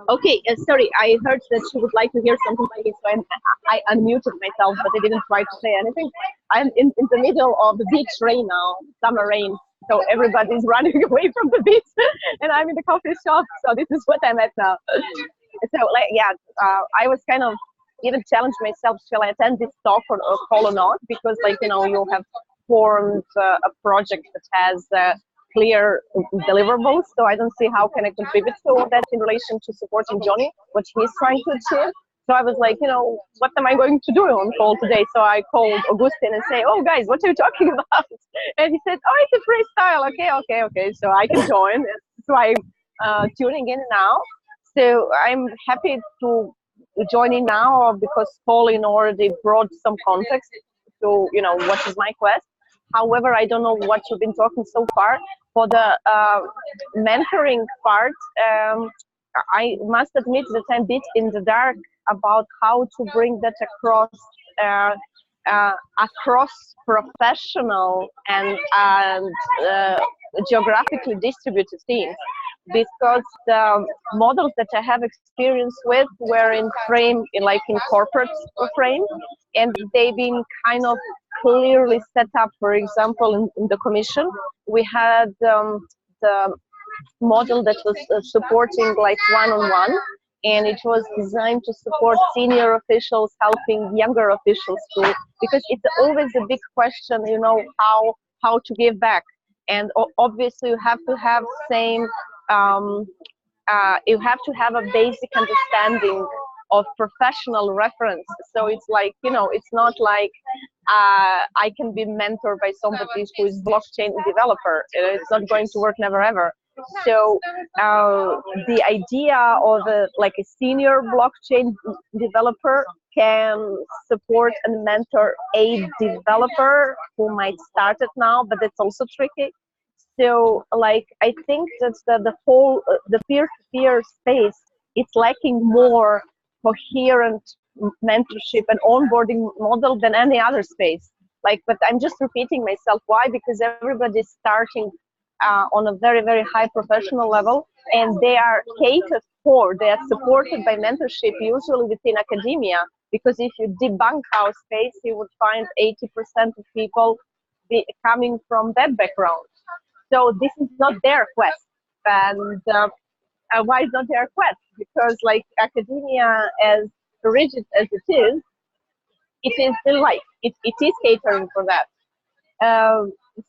Speaker 6: Okay, sorry, I heard that she would like to hear something like it, so I unmuted myself, but I didn't try to say anything. I'm in the middle of the beach rain now, summer rain, so everybody's running away from the beach, and I'm in the coffee shop, so this is what I'm at now. So, like, yeah, I was kind of even challenged myself, shall I attend this talk or call or not, because, like, you know, you have formed a project that has clear deliverables, so I don't see how can I contribute to that in relation to supporting Johnny, what he's trying to achieve. So I was like, you know, what am I going to do on call today? So I called Augustine and say, oh guys, what are you talking about? And he said, oh, it's a freestyle. Okay. So I can join. So I'm tuning in now. So I'm happy to join in now because Colin already brought some context to, you know, what is my quest. However, I don't know what you've been talking so far. For the mentoring part, I must admit that I'm a bit in the dark about how to bring that across professional and geographically distributed teams, because the models that I have experience with were in corporate frame, and they've been kind of clearly set up. For example, in the commission, we had the model that was supporting like one-on-one, and it was designed to support senior officials helping younger officials too, because it's always a big question, you know, how to give back. And obviously you have to have same you have to have a basic understanding of professional reference. So it's like, you know, it's not like I can be mentored by somebody who is blockchain developer. It's not going to work, never ever. So the idea of like a senior blockchain developer can support and mentor a developer who might start it now, but it's also tricky. So like I think that the whole the peer-to-peer space, it's lacking more coherent mentorship and onboarding model than any other space. Like, but I'm just repeating myself. Why? Because everybody's starting on a very, very high professional level, and they are catered for, they are supported by mentorship, usually within academia, because if you debunk our space, you would find 80% of people coming from that background. So this is not their quest. And why is not their quest? Because like academia, as rigid as it is still like, it is catering for that.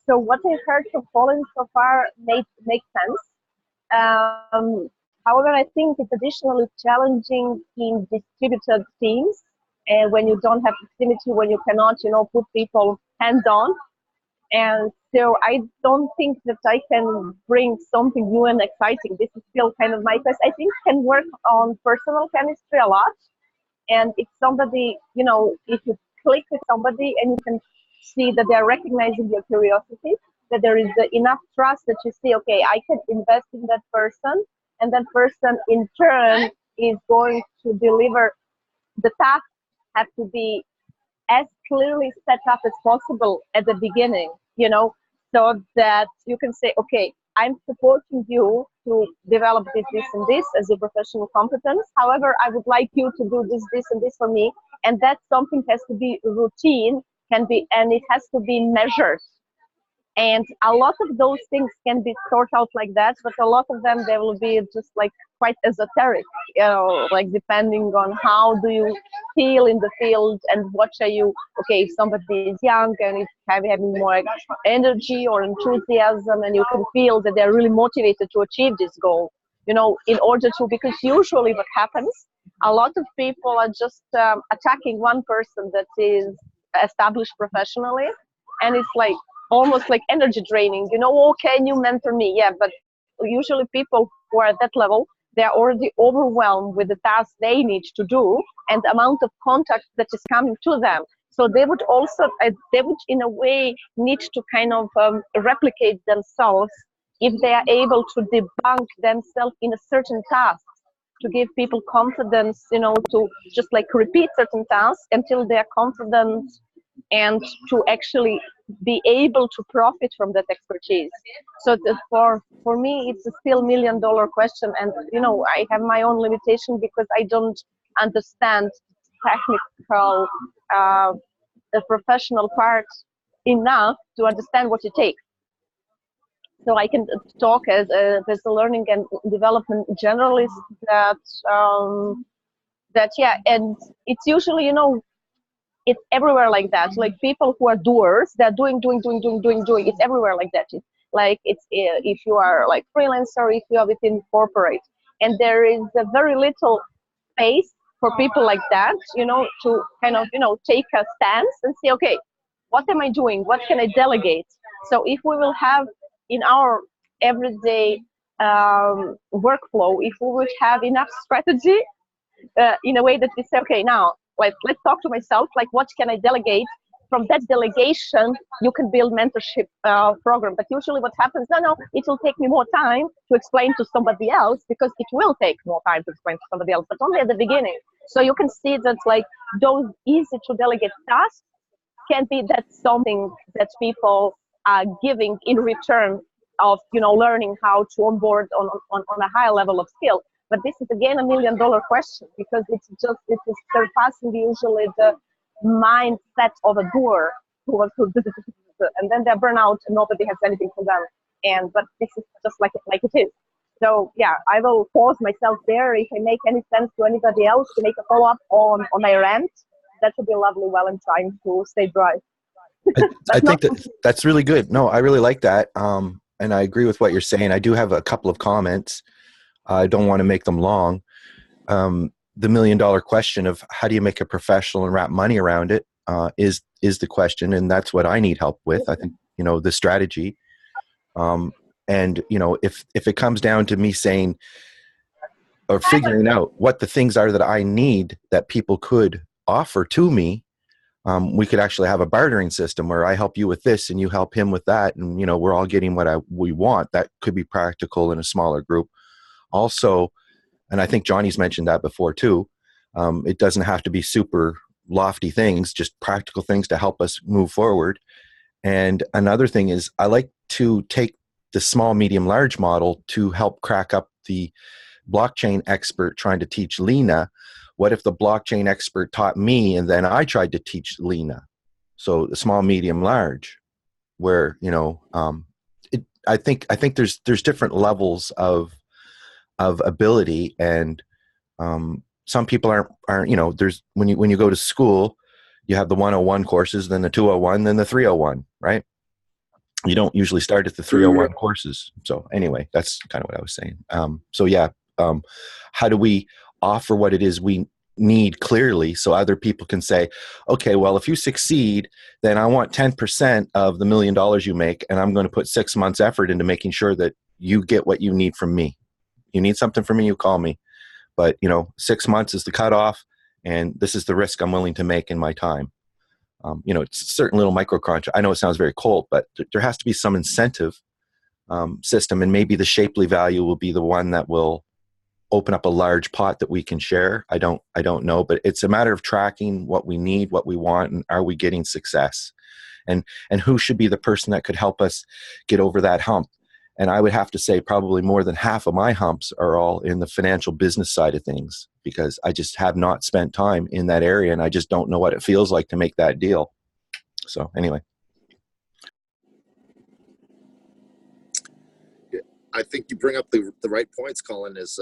Speaker 6: So what I heard from Colin so far makes sense. However, I think it's additionally challenging in distributed teams, and when you don't have proximity, when you cannot, you know, put people hands-on. And so I don't think that I can bring something new and exciting. This is still kind of my quest. I think can work on personal chemistry a lot. And if somebody, you know, if you click with somebody and you can see that they're recognizing your curiosity, that there is enough trust that you see, okay, I can invest in that person, and that person in turn is going to deliver. The tasks have to be as clearly set up as possible at the beginning, you know, so that you can say, okay, I'm supporting you to develop this, and this as a professional competence. However, I would like you to do this, and this for me. And that something has to be routine, and it has to be measured. And a lot of those things can be sorted out like that, but a lot of them, they will be just like quite esoteric, like depending on how do you feel in the field and what are you, okay, if somebody is young and is having more energy or enthusiasm and you can feel that they're really motivated to achieve this goal, in order to, because usually what happens, a lot of people are just attacking one person that is established professionally, and it's like, almost like energy draining, oh, can you mentor me? Yeah, but usually people who are at that level, they're already overwhelmed with the tasks they need to do and the amount of contact that is coming to them. So they would also, in a way need to kind of replicate themselves if they are able to debunk themselves in a certain task, to give people confidence, to just like repeat certain tasks until they are confident and to actually be able to profit from that expertise. So for me, it's a still $1 million question. And, I have my own limitation because I don't understand technical, the professional part enough to understand what it takes. So I can talk as a learning and development generalist yeah, and it's usually, it's everywhere like that. Like people who are doers, they're doing. It's everywhere like that. It's if you are like freelancer, if you are within corporate, and there is a very little space for people like that, to kind of, take a stance and say, okay, what am I doing? What can I delegate? So if we will have in our everyday workflow, if we would have enough strategy in a way that we say, okay, now let's talk to myself, like what can I delegate? From that delegation, you can build mentorship program. But usually what happens, no, it will take me more time to explain to somebody else, because it will take more time to explain to somebody else, but only at the beginning. So you can see that like those easy to delegate tasks can be that something that people are giving in return of, learning how to onboard on a higher level of skill. But this is again $1 million question, because it is surpassing usually the mindset of a doer who wants to, and then they burn out and nobody has anything for them. But this is just like it is. So yeah, I will pause myself there. If I make any sense to anybody else to make a follow-up on my rant, that would be lovely while I'm trying to stay dry.
Speaker 5: I think that's really good. No, I really like that. And I agree with what you're saying. I do have a couple of comments. I don't want to make them long. The $1 million question of how do you make a professional and wrap money around it is the question. And that's what I need help with. I think, the strategy. And, if it comes down to me saying or figuring out what the things are that I need that people could offer to me, we could actually have a bartering system where I help you with this and you help him with that. And, we're all getting what we want. That could be practical in a smaller group. Also, and I think Johnny's mentioned that before too, it doesn't have to be super lofty things, just practical things to help us move forward. And another thing is I like to take the small, medium, large model to help crack up the blockchain expert trying to teach Lena. What if the blockchain expert taught me and then I tried to teach Lena? So the small, medium, large, where, I think there's different levels of ability, and some people aren't there's when you go to school, you have the 101 courses, then the 201, then the 301, right? You don't usually start at the 301 courses. So anyway, that's kind of what I was saying. How do we offer what it is we need clearly so other people can say, okay, well, if you succeed, then I want 10% of the $1 million you make, and I'm going to put 6 months effort into making sure that you get what you need from me. You need something from me, you call me. But, 6 months is the cutoff, and this is the risk I'm willing to make in my time. It's a certain little microcrunch. I know it sounds very cold, but there has to be some incentive system, and maybe the Shapely value will be the one that will open up a large pot that we can share. I don't know, but it's a matter of tracking what we need, what we want, and are we getting success? And who should be the person that could help us get over that hump? And I would have to say probably more than half of my humps are all in the financial business side of things, because I just have not spent time in that area, and I just don't know what it feels like to make that deal. So anyway.
Speaker 4: I think you bring up the right points, Colin. Is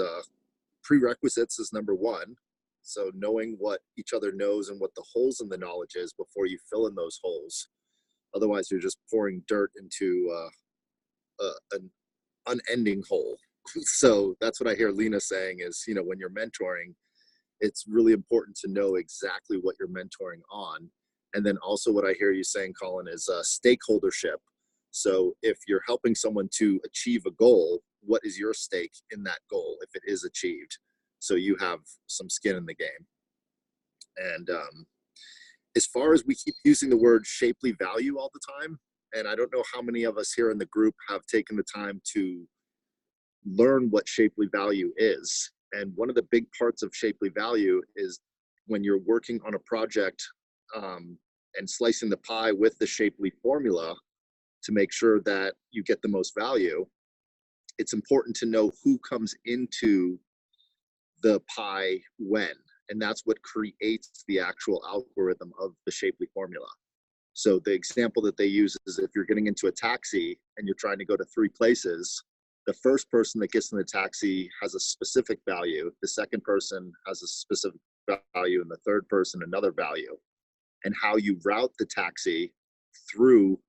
Speaker 4: prerequisites is number one. So knowing what each other knows and what the holes in the knowledge is before you fill in those holes. Otherwise, you're just pouring dirt into an unending hole. So that's what I hear Lena saying is, when you're mentoring, it's really important to know exactly what you're mentoring on. And then also what I hear you saying, Colin, is stakeholdership. So if you're helping someone to achieve a goal, what is your stake in that goal if it is achieved? So you have some skin in the game. And as far as we keep using the word shapely value all the time, and I don't know how many of us here in the group have taken the time to learn what shapely value is. And one of the big parts of shapely value is when you're working on a project and slicing the pie with the shapely formula to make sure that you get the most value, it's important to know who comes into the pie when. And that's what creates the actual algorithm of the shapely formula. So the example that they use is if you're getting into a taxi and you're trying to go to 3 places, the first person that gets in the taxi has a specific value, the second person has a specific value, and the third person another value. And how you route the taxi through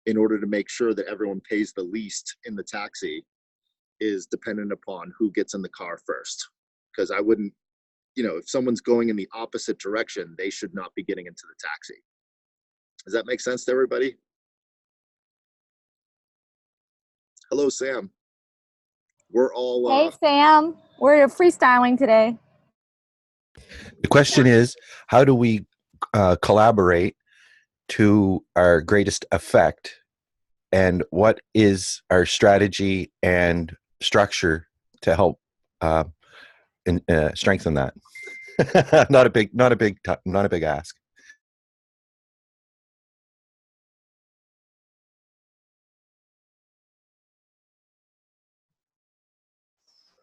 Speaker 4: in order to make sure that everyone pays the least in the taxi is dependent upon who gets in the car first. Because I wouldn't, if someone's going in the opposite direction, they should not be getting into the taxi. Does that make sense to everybody? Hello, Sam. We're all
Speaker 1: Hey, Sam. We're freestyling today.
Speaker 5: The question is, how do we collaborate to our greatest effect? And what is our strategy and structure to help strengthen that? Not a big ask.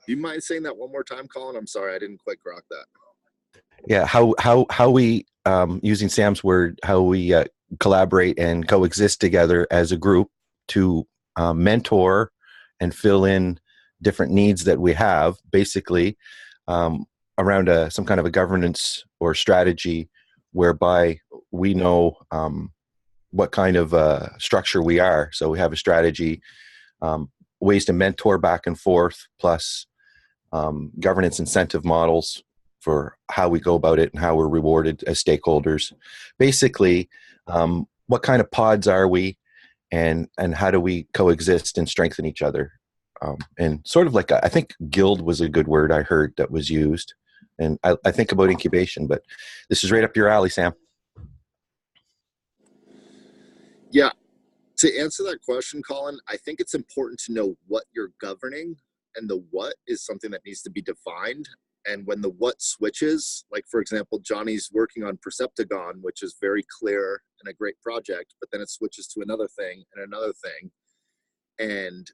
Speaker 4: Do you mind saying that one more time, Colin? I'm sorry, I didn't quite grok that.
Speaker 5: Yeah, how we using Sam's word, how we collaborate and coexist together as a group to mentor and fill in different needs that we have, basically around some kind of a governance or strategy whereby we know what kind of structure we are. So we have a strategy, ways to mentor back and forth, plus governance incentive models for how we go about it and how we're rewarded as stakeholders. Basically, what kind of pods are we, and how do we coexist and strengthen each other? And sort of like, I think guild was a good word I heard that was used. And I think about incubation, but this is right up your alley, Sam.
Speaker 4: Yeah, to answer that question, Colin, I think it's important to know what you're governing, and the what is something that needs to be defined. And when the what switches, like for example, Johnny's working on Perceptagon, which is very clear and a great project, but then it switches to another thing and another thing. And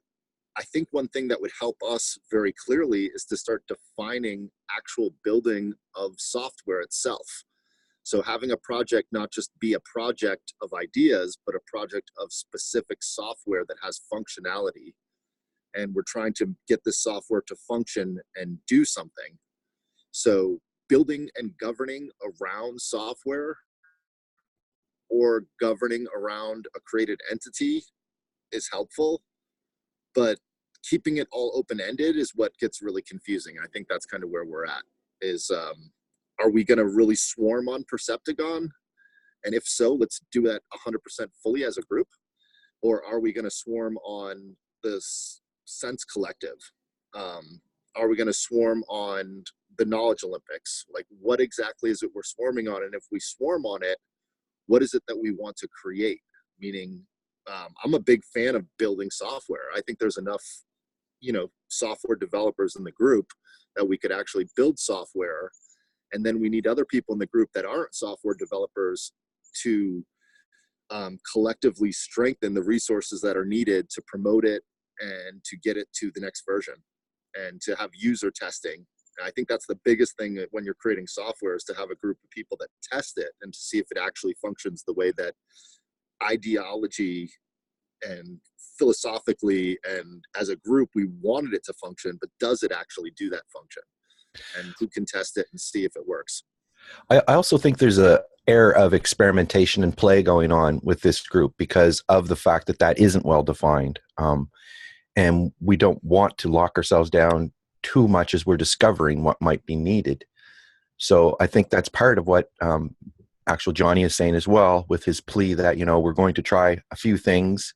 Speaker 4: I think one thing that would help us very clearly is to start defining actual building of software itself. So having a project not just be a project of ideas, but a project of specific software that has functionality. And we're trying to get this software to function and do something. So building and governing around software or governing around a created entity is helpful, but keeping it all open-ended is what gets really confusing. I think that's kind of where we're at is, are we going to really swarm on Perceptagon? And if so, let's do that 100% fully as a group. Or are we going to swarm on this Sense Collective? Are we going to swarm on the Knowledge Olympics? Like, what exactly is it we're swarming on? And if we swarm on it, what is it that we want to create? Meaning, I'm a big fan of building software. I think there's enough, software developers in the group that we could actually build software. And then we need other people in the group that aren't software developers to collectively strengthen the resources that are needed to promote it and to get it to the next version and to have user testing. And I think that's the biggest thing when you're creating software, is to have a group of people that test it and to see if it actually functions the way that ideology and philosophically and as a group we wanted it to function, but does it actually do that function? And who can test it and see if it works?
Speaker 5: I also think there's a air of experimentation and play going on with this group because of the fact that that isn't well defined. And we don't want to lock ourselves down too much as we're discovering what might be needed. So I think that's part of what actual Johnny is saying as well, with his plea that, you know, we're going to try a few things.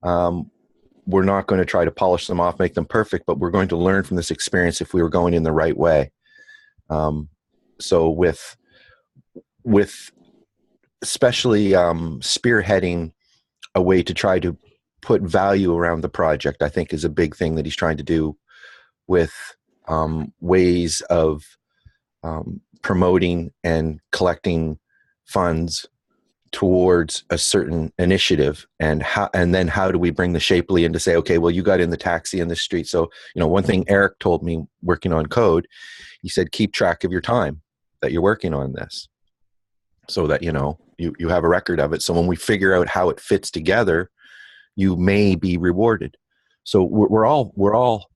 Speaker 5: We're not going to try to polish them off, make them perfect, but we're going to learn from this experience if we were going in the right way. So with especially spearheading a way to try to put value around the project, I think is a big thing that he's trying to do, with ways of promoting and collecting funds towards a certain initiative, and then how do we bring the Shapely in to say, okay, well, you got in the taxi in the street. So, you know, one thing Eric told me working on code, he said, keep track of your time that you're working on this, so that, you know, you have a record of it. So when we figure out how it fits together, you may be rewarded. So we're all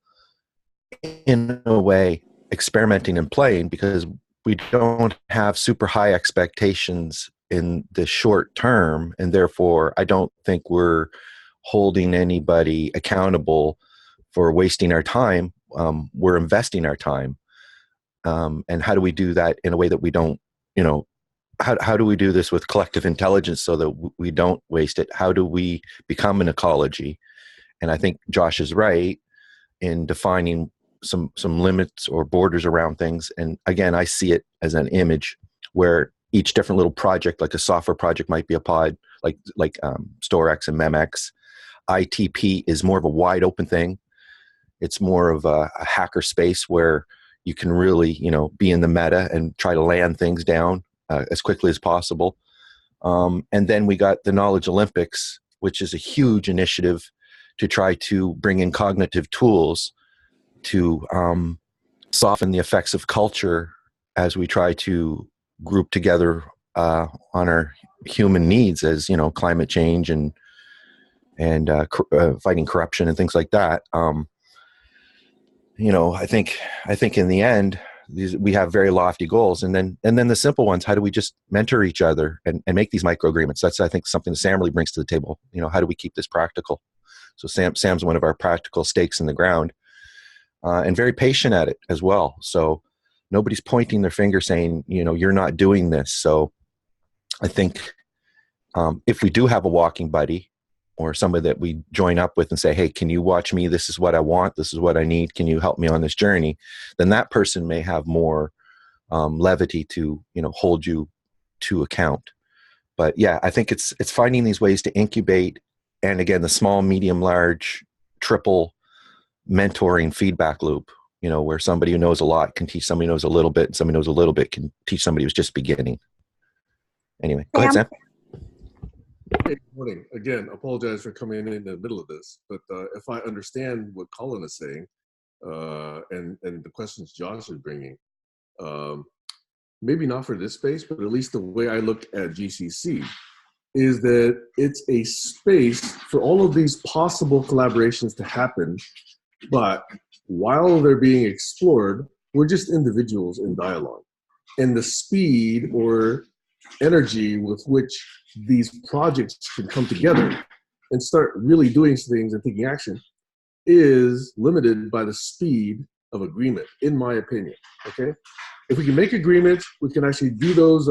Speaker 5: in a way experimenting and playing, because we don't have super high expectations in the short term, and therefore I don't think we're holding anybody accountable for wasting our time. We're investing our time, and how do we do that in a way that we don't, you know, how do we do this with collective intelligence so that we don't waste it? How do we become an ecology? And I think Josh is right in defining some limits or borders around things. And again, I see it as an image where each different little project, like a software project, might be a pod, like StoreX and MEMX. ITP is more of a wide open thing. It's more of a hacker space where you can really, you know, be in the meta and try to land things down as quickly as possible. And then we got the Knowledge Olympics, which is a huge initiative to try to bring in cognitive tools to soften the effects of culture as we try to group together on our human needs, as, you know, climate change and fighting corruption and things like that. You know, I think in the end, we have very lofty goals, and then the simple ones. How do we just mentor each other and make these micro agreements? That's, I think, something that Sam really brings to the table. You know, how do we keep this practical? So Sam's one of our practical stakes in the ground, and very patient at it as well. So nobody's pointing their finger saying, you know, you're not doing this. So I think if we do have a walking buddy or somebody that we join up with and say, hey, can you watch me? This is what I want. This is what I need. Can you help me on this journey? Then that person may have more levity to, you know, hold you to account. But yeah, I think it's finding these ways to incubate. And again, the small, medium, large, triple mentoring feedback loop, you know, where somebody who knows a lot can teach somebody who knows a little bit, and somebody who knows a little bit can teach somebody who's just beginning. Anyway, go ahead, Sam.
Speaker 7: Hey, good morning. Again, apologize for coming in the middle of this, but if I understand what Colin is saying, and the questions Josh is bringing, maybe not for this space, but at least the way I look at GCC is that it's a space for all of these possible collaborations to happen, but while they're being explored, we're just individuals in dialogue. And the speed or energy with which these projects can come together and start really doing things and taking action is limited by the speed of agreement, in my opinion, okay? If we can make agreements, we can actually do those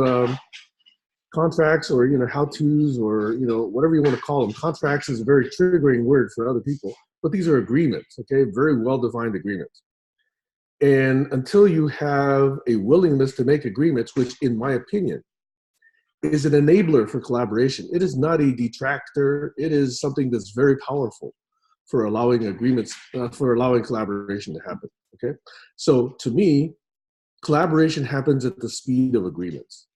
Speaker 7: contracts, or, you know, how-tos, or, you know, whatever you want to call them. Contracts is a very triggering word for other people, but these are agreements, okay? Very well-defined agreements. And until you have a willingness to make agreements, which in my opinion is an enabler for collaboration. It is not a detractor. It is something that's very powerful for allowing agreements, for allowing collaboration to happen, okay? So to me, collaboration happens at the speed of agreements.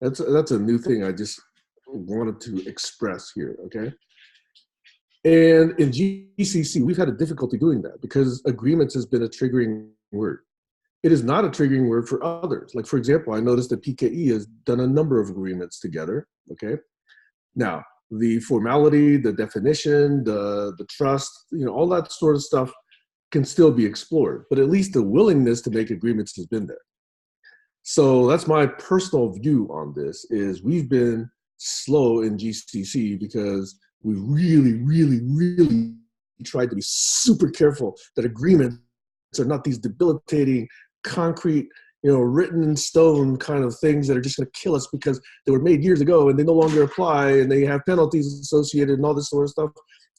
Speaker 7: That's a new thing I just wanted to express here, okay? And in GCC, we've had a difficulty doing that because agreements has been a triggering word. It is not a triggering word for others. Like, for example, I noticed that PKE has done a number of agreements together, okay? Now, the formality, the definition, the trust, all that sort of stuff can still be explored, but at least the willingness to make agreements has been there. So that's my personal view on this, is we've been slow in GCC because we really, really, really tried to be super careful that agreements are not these debilitating, concrete, written in stone kind of things that are just going to kill us because they were made years ago and they no longer apply and they have penalties associated and all this sort of stuff.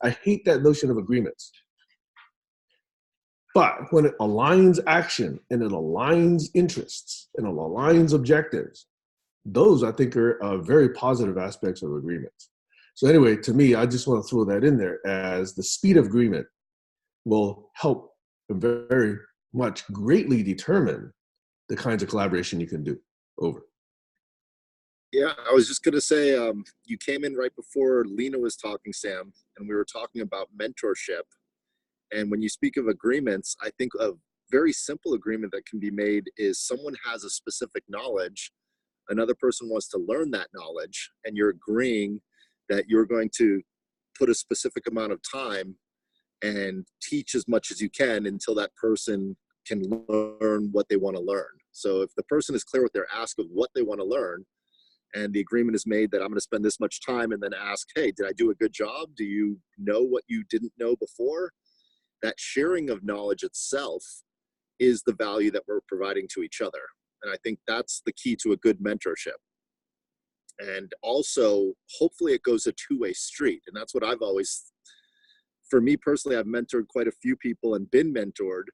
Speaker 7: I hate that notion of agreements. But when it aligns action and it aligns interests and it aligns objectives, those I think are very positive aspects of agreements. So anyway, to me, I just want to throw that in there as the speed of agreement will help and very much greatly determine the kinds of collaboration you can do. Over.
Speaker 4: Yeah, I was just going to say, you came in right before Lena was talking, Sam, and we were talking about mentorship. And when you speak of agreements, I think a very simple agreement that can be made is someone has a specific knowledge, another person wants to learn that knowledge, and you're agreeing that you're going to put a specific amount of time and teach as much as you can until that person can learn what they want to learn. So if the person is clear with their ask of what they want to learn, and the agreement is made that I'm going to spend this much time, and then ask, hey, did I do a good job? Do you know what you didn't know before? That sharing of knowledge itself is the value that we're providing to each other. And I think that's the key to a good mentorship. And also, hopefully it goes a two-way street. And that's what I've always, for me personally, I've mentored quite a few people and been mentored.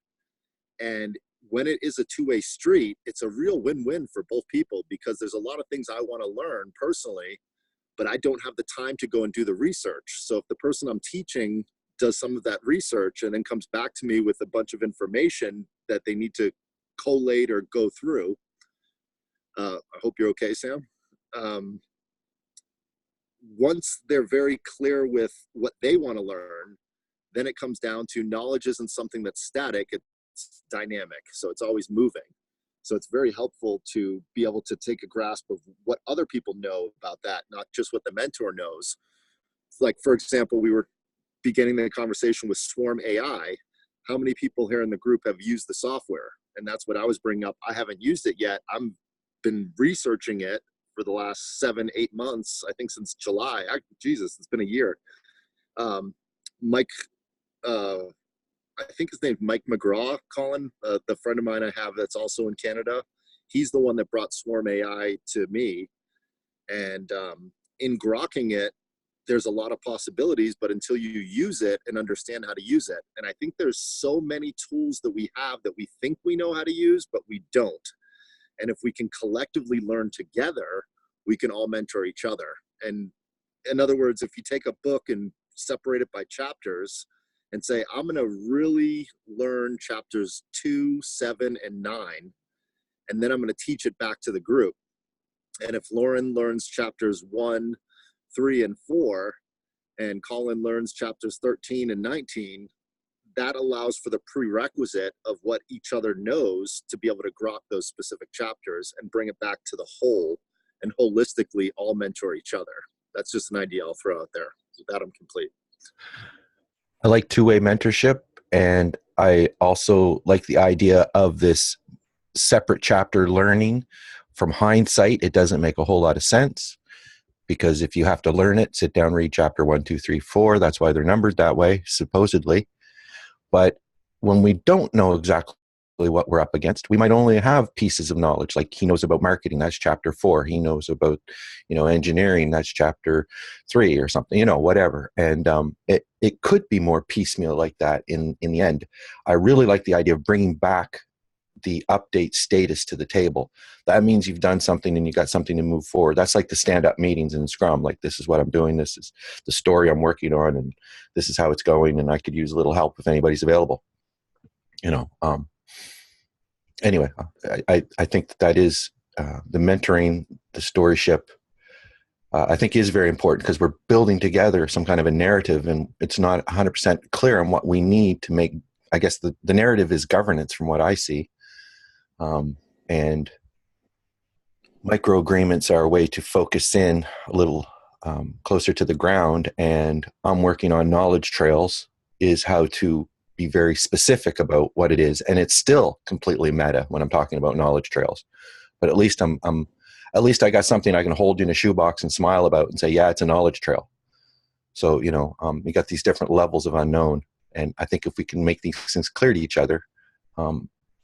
Speaker 4: And when it is a two-way street, it's a real win-win for both people, because there's a lot of things I want to learn personally, but I don't have the time to go and do the research. So if the person I'm teaching does some of that research and then comes back to me with a bunch of information that they need to collate or go through, I hope you're okay, Sam. Once they're very clear with what they want to learn, then it comes down to knowledge isn't something that's static, it's dynamic. So it's always moving. So it's very helpful to be able to take a grasp of what other people know about that, not just what the mentor knows. Like, for example, we were beginning the conversation with Swarm AI. How many people here in the group have used the software? And that's what I was bringing up. I haven't used it yet. I've been researching it for the last 7-8 months, I think since July. Jesus, it's been a year. Mike, I think his name's Mike McGraw, Colin, the friend of mine I have that's also in Canada. He's the one that brought Swarm AI to me. And in grokking it, there's a lot of possibilities, but until you use it and understand how to use it. And I think there's so many tools that we have that we think we know how to use, but we don't. And if we can collectively learn together, we can all mentor each other. And in other words, if you take a book and separate it by chapters and say, I'm going to really learn chapters 2, 7, and 9, and then I'm going to teach it back to the group. And if Lauren learns chapters 1, 3, and 4, and Colin learns chapters 13 and 19, that allows for the prerequisite of what each other knows to be able to grok those specific chapters and bring it back to the whole, and holistically all mentor each other. That's just an idea I'll throw out there. With that, I'm complete.
Speaker 5: I like two-way mentorship, and I also like the idea of this separate chapter learning. From hindsight, it doesn't make a whole lot of sense, because if you have to learn it, sit down, read chapter 1, 2, 3, 4. That's why they're numbered that way, supposedly. But when we don't know exactly what we're up against, we might only have pieces of knowledge. Like, he knows about marketing, that's chapter 4. He knows about, engineering, that's chapter 3 or something, whatever. And it could be more piecemeal like that in the end. I really like the idea of bringing back the update status to the table. That means you've done something and you got something to move forward. That's like the stand-up meetings in Scrum. Like, this is what I'm doing. This is the story I'm working on, and this is how it's going. And I could use a little help if anybody's available. Anyway, I think that is the mentoring, the storyship, I think is very important, because we're building together some kind of a narrative, and it's not 100% clear on what we need to make. I guess the narrative is governance, from what I see, and micro agreements are a way to focus in a little closer to the ground. And I'm working on knowledge trails, is how to be very specific about what it is, and it's still completely meta when I'm talking about knowledge trails. But at least at least I got something I can hold in a shoebox and smile about and say, yeah, it's a knowledge trail. So, you know, we got these different levels of unknown. And I think if we can make these things clear to each other,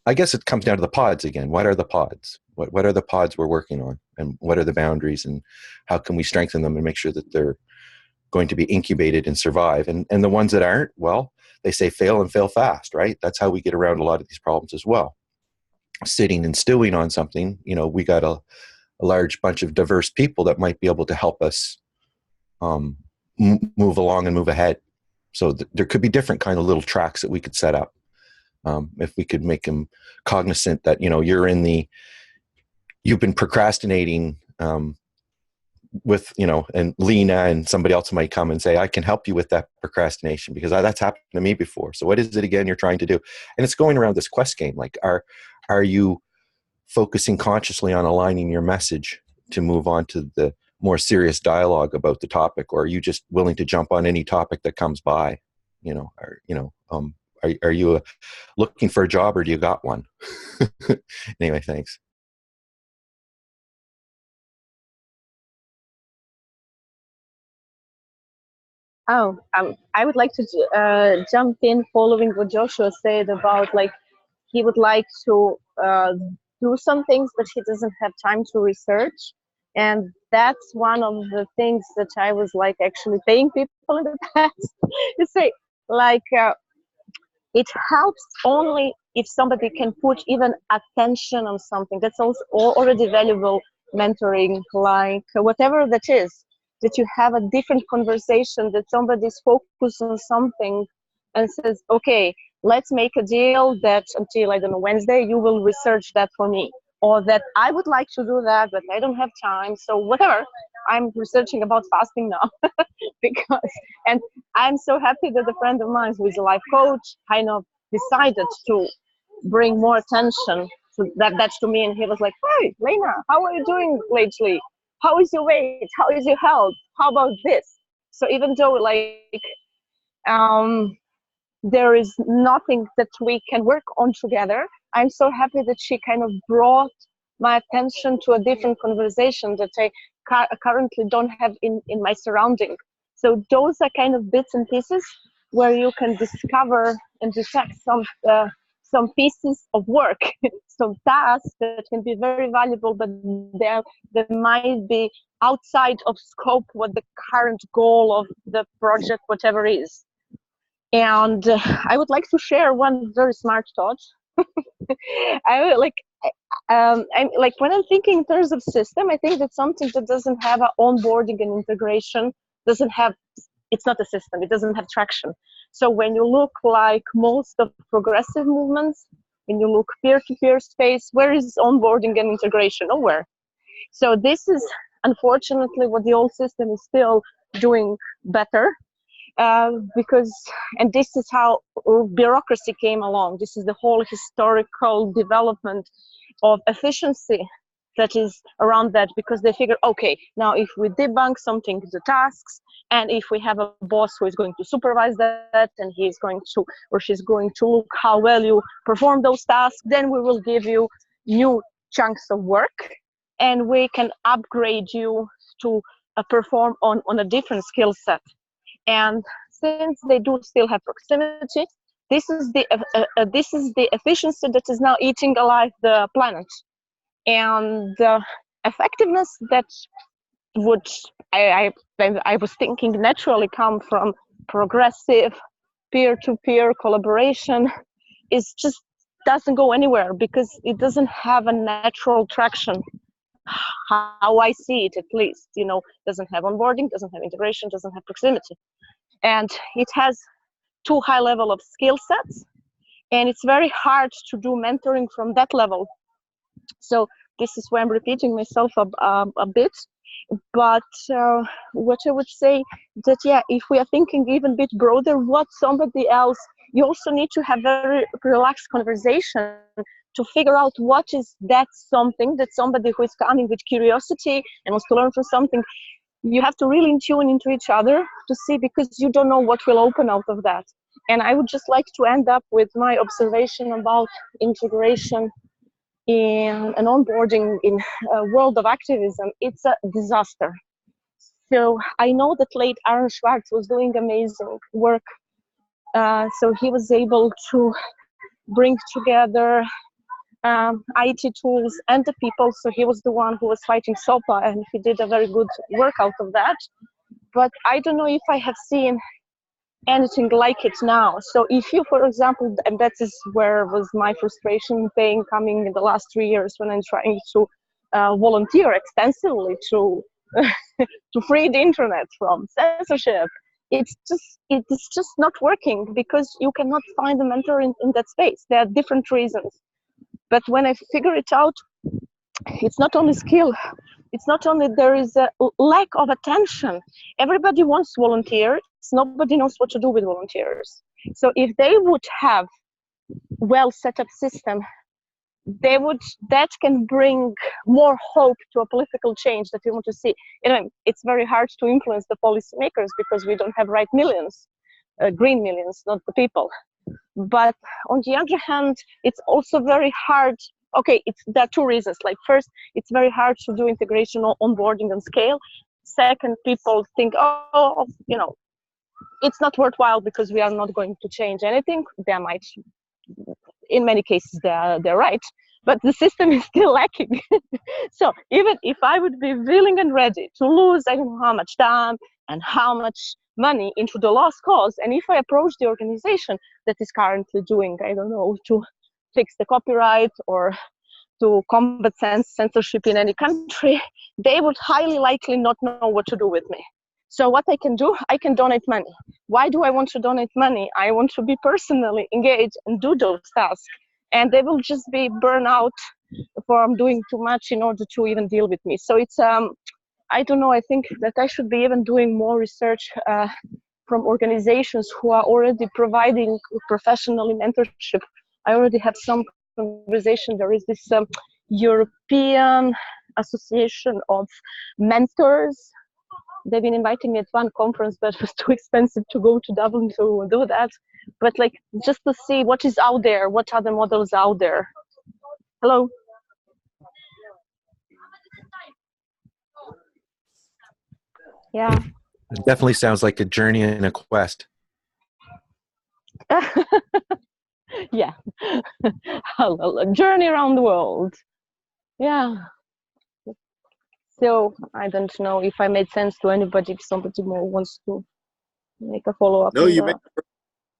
Speaker 5: I guess it comes down to the pods again. What are the pods? What are the pods we're working on? And what are the boundaries? And how can we strengthen them and make sure that they're going to be incubated and survive? And the ones that aren't, well, they say fail and fail fast, right? That's how we get around a lot of these problems as well. Sitting and stewing on something, you know, we got a large bunch of diverse people that might be able to help us move along and move ahead. So there could be different kind of little tracks that we could set up. If we could make them cognizant that, you know, you've been procrastinating with, you know, and Lena and somebody else might come and say, I can help you with that procrastination, because that's happened to me before. So what is it again you're trying to do? And it's going around this quest game. Like, are you focusing consciously on aligning your message to move on to the more serious dialogue about the topic, or are you just willing to jump on any topic that comes by? You know, or, you know, are you looking for a job, or do you got one? Anyway, thanks.
Speaker 6: Oh, I would like to jump in following what Joshua said about, like, he would like to do some things, but he doesn't have time to research. And that's one of the things that I was like actually paying people in the past to say, like, it helps only if somebody can put even attention on something. That's also already valuable mentoring, like whatever that is, that you have a different conversation, that somebody's focused on something and says, okay, let's make a deal that until, I don't know, Wednesday, you will research that for me. Or that I would like to do that, but I don't have time. So whatever, I'm researching about fasting now. Because, and I'm so happy that a friend of mine who is a life coach kind of decided to bring more attention to that to me. And he was like, hey, Lena, how are you doing lately? How is your weight? How is your health? How about this? So even though, like, there is nothing that we can work on together, I'm so happy that she kind of brought my attention to a different conversation that I currently don't have in my surrounding. So those are kind of bits and pieces where you can discover and detect some pieces of work, some tasks that can be very valuable, but they might be outside of scope what the current goal of the project, whatever is. And I would like to share one very smart thought. I'm like, when I'm thinking in terms of system, I think that something that doesn't have an onboarding and integration it's not a system. It doesn't have traction. So when you look like most of progressive movements, when you look peer-to-peer space, where is onboarding and integration? Nowhere. So this is unfortunately what the old system is still doing better. Because, and this is how bureaucracy came along. This is the whole historical development of efficiency that is around that, because they figure, okay, now if we debunk something, the tasks, and if we have a boss who is going to supervise that, and he's going to, or she's going to look how well you perform those tasks, then we will give you new chunks of work, and we can upgrade you to perform on a different skill set. And since they do still have proximity, this is the efficiency that is now eating alive the planet. And the effectiveness that would, I was thinking, naturally come from progressive peer-to-peer collaboration is just doesn't go anywhere, because it doesn't have a natural traction. How I see it, at least, you know, doesn't have onboarding, doesn't have integration, doesn't have proximity. And it has too high level of skill sets, and it's very hard to do mentoring from that level. So this is where I'm repeating myself a bit, But what I would say that, yeah, if we are thinking even a bit broader, what somebody else, you also need to have very relaxed conversation to figure out what is that something that somebody who is coming with curiosity and wants to learn from something. You have to really tune into each other to see, because you don't know what will open out of that. And I would just like to end up with my observation about integration in an onboarding in a world of activism. It's a disaster. So I know that late Aaron Schwartz was doing amazing work. So he was able to bring together IT tools and the people. So he was the one who was fighting SOPA, and he did a very good work out of that. But I don't know if I have seen anything like it now. So if you, for example, and that is where was my frustration pain coming in the last 3 years when I'm trying to volunteer extensively to to free the internet from censorship. It's just not working because you cannot find a mentor in that space. There are different reasons. But when I figure it out, it's not only skill, it's not only there is a lack of attention. Everybody wants volunteers, nobody knows what to do with volunteers. So if they would have well set up system, that can bring more hope to a political change that we want to see. It's very hard to influence the policymakers because we don't have right millions, green millions, not the people. But on the other hand, it's also very hard. Okay, there are two reasons. Like, first, it's very hard to do integration or onboarding on scale. Second, people think, oh, it's not worthwhile because we are not going to change anything. They might, in many cases, they're right, but the system is still lacking. So even if I would be willing and ready to lose, I don't know how much time and how much money into the lost cause, and if I approach the organization that is currently doing, I don't know, to fix the copyright or to combat censorship in any country, they would highly likely not know what to do with me. So what I can do, I can donate money. Why do I want to donate money? I want to be personally engaged and do those tasks. And they will just be burned out from doing too much in order to even deal with me. So it's, I don't know, I think that I should be even doing more research from organizations who are already providing professional mentorship. I already have some conversation. There is this European Association of Mentors. They've been inviting me at one conference, but it was too expensive to go to Dublin to do that. But like, just to see what is out there, what are the models out there. Hello. Yeah.
Speaker 5: It definitely sounds like a journey and a quest.
Speaker 6: Yeah. A journey around the world. Yeah. So I don't know if I made sense to anybody, if somebody more wants to make a follow-up.
Speaker 4: No, you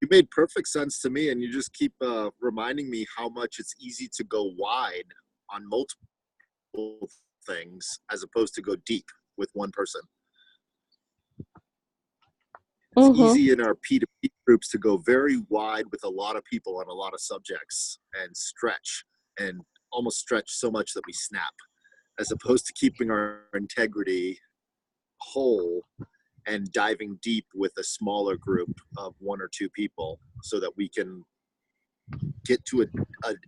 Speaker 4: made perfect sense to me, and you just keep reminding me how much it's easy to go wide on multiple things as opposed to go deep with one person. It's easy in our P2P groups to go very wide with a lot of people on a lot of subjects and stretch, and almost stretch so much that we snap, as opposed to keeping our integrity whole and diving deep with a smaller group of 1 or 2 people so that we can get to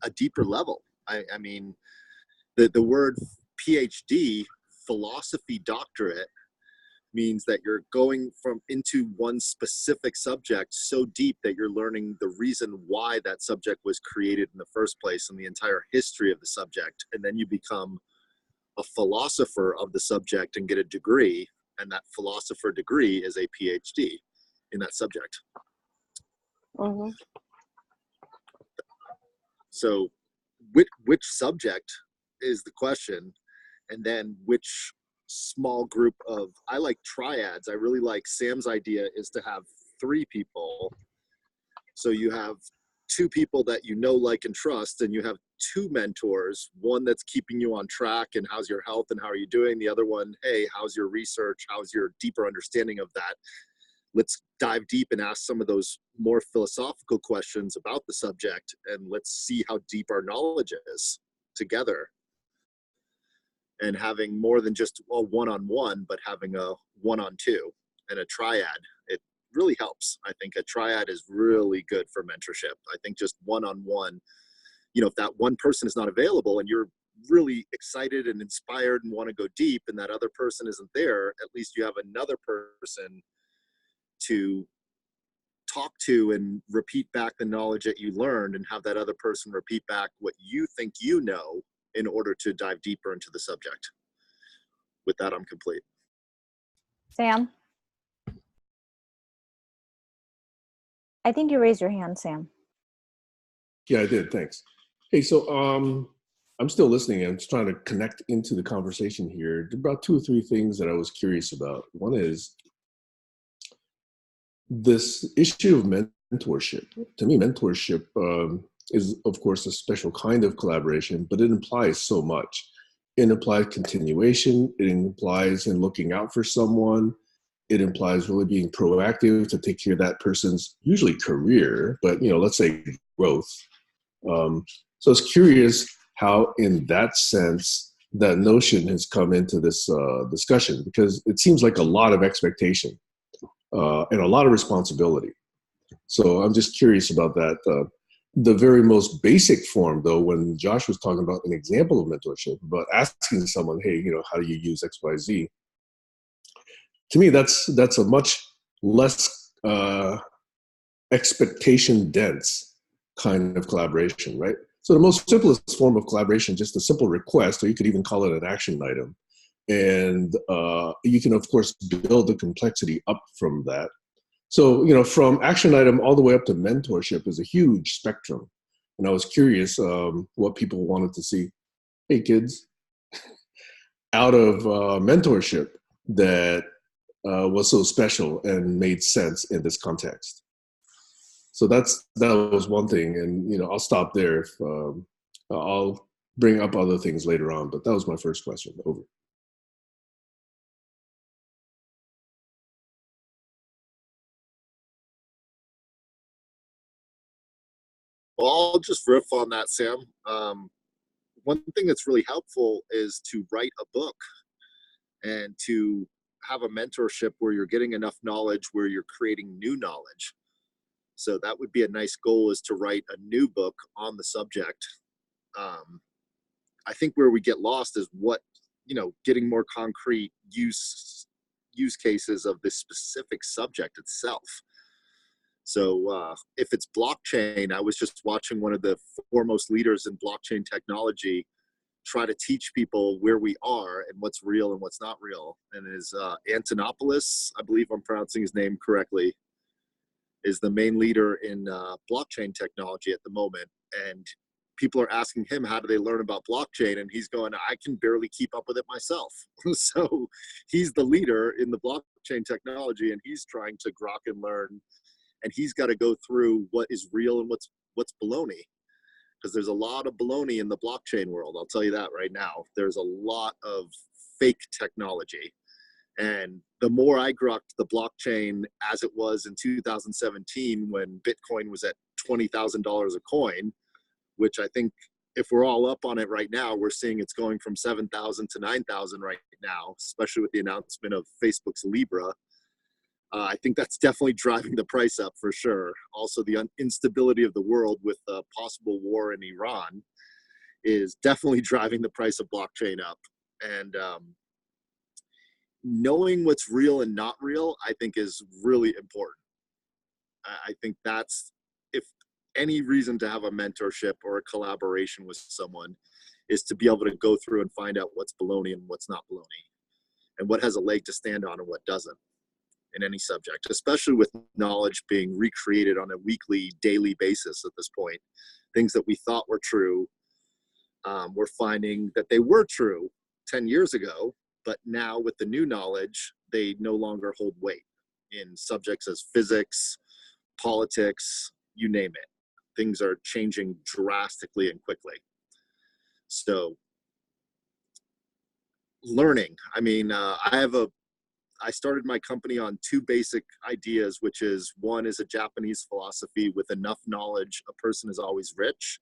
Speaker 4: a deeper level. I mean, the word PhD, philosophy doctorate, means that you're going into one specific subject so deep that you're learning the reason why that subject was created in the first place and the entire history of the subject. And then you become a philosopher of the subject and get a degree. And that philosopher degree is a PhD in that subject. So which subject is the question, and then which small group of, I like triads. I really like Sam's idea is to have 3 people. So you have 2 people that you know, like, and trust, and you have 2 mentors, one that's keeping you on track and how's your health and how are you doing, the other one, hey, how's your research, how's your deeper understanding of that, let's dive deep and ask some of those more philosophical questions about the subject, and let's see how deep our knowledge is together. and having more than just a one-on-one, but having a one-on-two and a triad. It really helps. I think a triad is really good for mentorship. I think just one-on-one, you know, if that one person is not available and you're really excited and inspired and want to go deep and that other person isn't there, at least you have another person to talk to and repeat back the knowledge that you learned, and have that other person repeat back what you think you know in order to dive deeper into the subject. With that, I'm complete.
Speaker 1: Sam? I think you raised your hand, Sam.
Speaker 7: Yeah, I did. Thanks. Hey, so I'm still listening. I'm just trying to connect into the conversation here. About 2 or 3 things that I was curious about. One is this issue of mentorship. To me, mentorship is, of course, a special kind of collaboration, but it implies so much. It implies continuation. It implies in looking out for someone. It implies really being proactive to take care of that person's usually career, but let's say growth. So I was curious how, in that sense, that notion has come into this discussion, because it seems like a lot of expectation and a lot of responsibility. So I'm just curious about that. The very most basic form, though, when Josh was talking about an example of mentorship, about asking someone, hey, how do you use X, Y, Z? To me, that's a much less expectation dense kind of collaboration, right? So the most simplest form of collaboration, just a simple request, or you could even call it an action item. And you can, of course, build the complexity up from that. So, from action item all the way up to mentorship is a huge spectrum. And I was curious what people wanted to see. Hey, kids, out of mentorship that was so special and made sense in this context. So that was one thing, and I'll stop there. If, I'll bring up other things later on, but that was my first question. Over.
Speaker 4: Well, I'll just riff on that, Sam. One thing that's really helpful is to write a book and to have a mentorship where you're getting enough knowledge where you're creating new knowledge. So that would be a nice goal, is to write a new book on the subject. I think where we get lost is getting more concrete use cases of this specific subject itself. So if it's blockchain, I was just watching one of the foremost leaders in blockchain technology try to teach people where we are and what's real and what's not real. And is Antonopoulos, I believe I'm pronouncing his name correctly, is the main leader in blockchain technology at the moment. And people are asking him, how do they learn about blockchain? And he's going, I can barely keep up with it myself. So he's the leader in the blockchain technology, and he's trying to grok and learn. And he's got to go through what is real and what's baloney, because there's a lot of baloney in the blockchain world. I'll tell you that right now. There's a lot of fake technology. And the more I grokked the blockchain as it was in 2017, when Bitcoin was at $20,000 a coin, which I think if we're all up on it right now, we're seeing it's going from 7,000 to 9,000 right now, especially with the announcement of Facebook's Libra. I think that's definitely driving the price up for sure. Also, the instability of the world with a possible war in Iran is definitely driving the price of blockchain up. And knowing what's real and not real, I think, is really important. I think that's, if any reason to have a mentorship or a collaboration with someone, is to be able to go through and find out what's baloney and what's not baloney, and what has a leg to stand on and what doesn't in any subject, especially with knowledge being recreated on a weekly, daily basis at this point. Things that we thought were true, we're finding that they were true 10 years ago, but now with the new knowledge, they no longer hold weight in subjects as physics, politics, you name it. Things are changing drastically and quickly. So learning, I mean, I started my company on 2 basic ideas, which is, one is a Japanese philosophy: with enough knowledge, a person is always rich,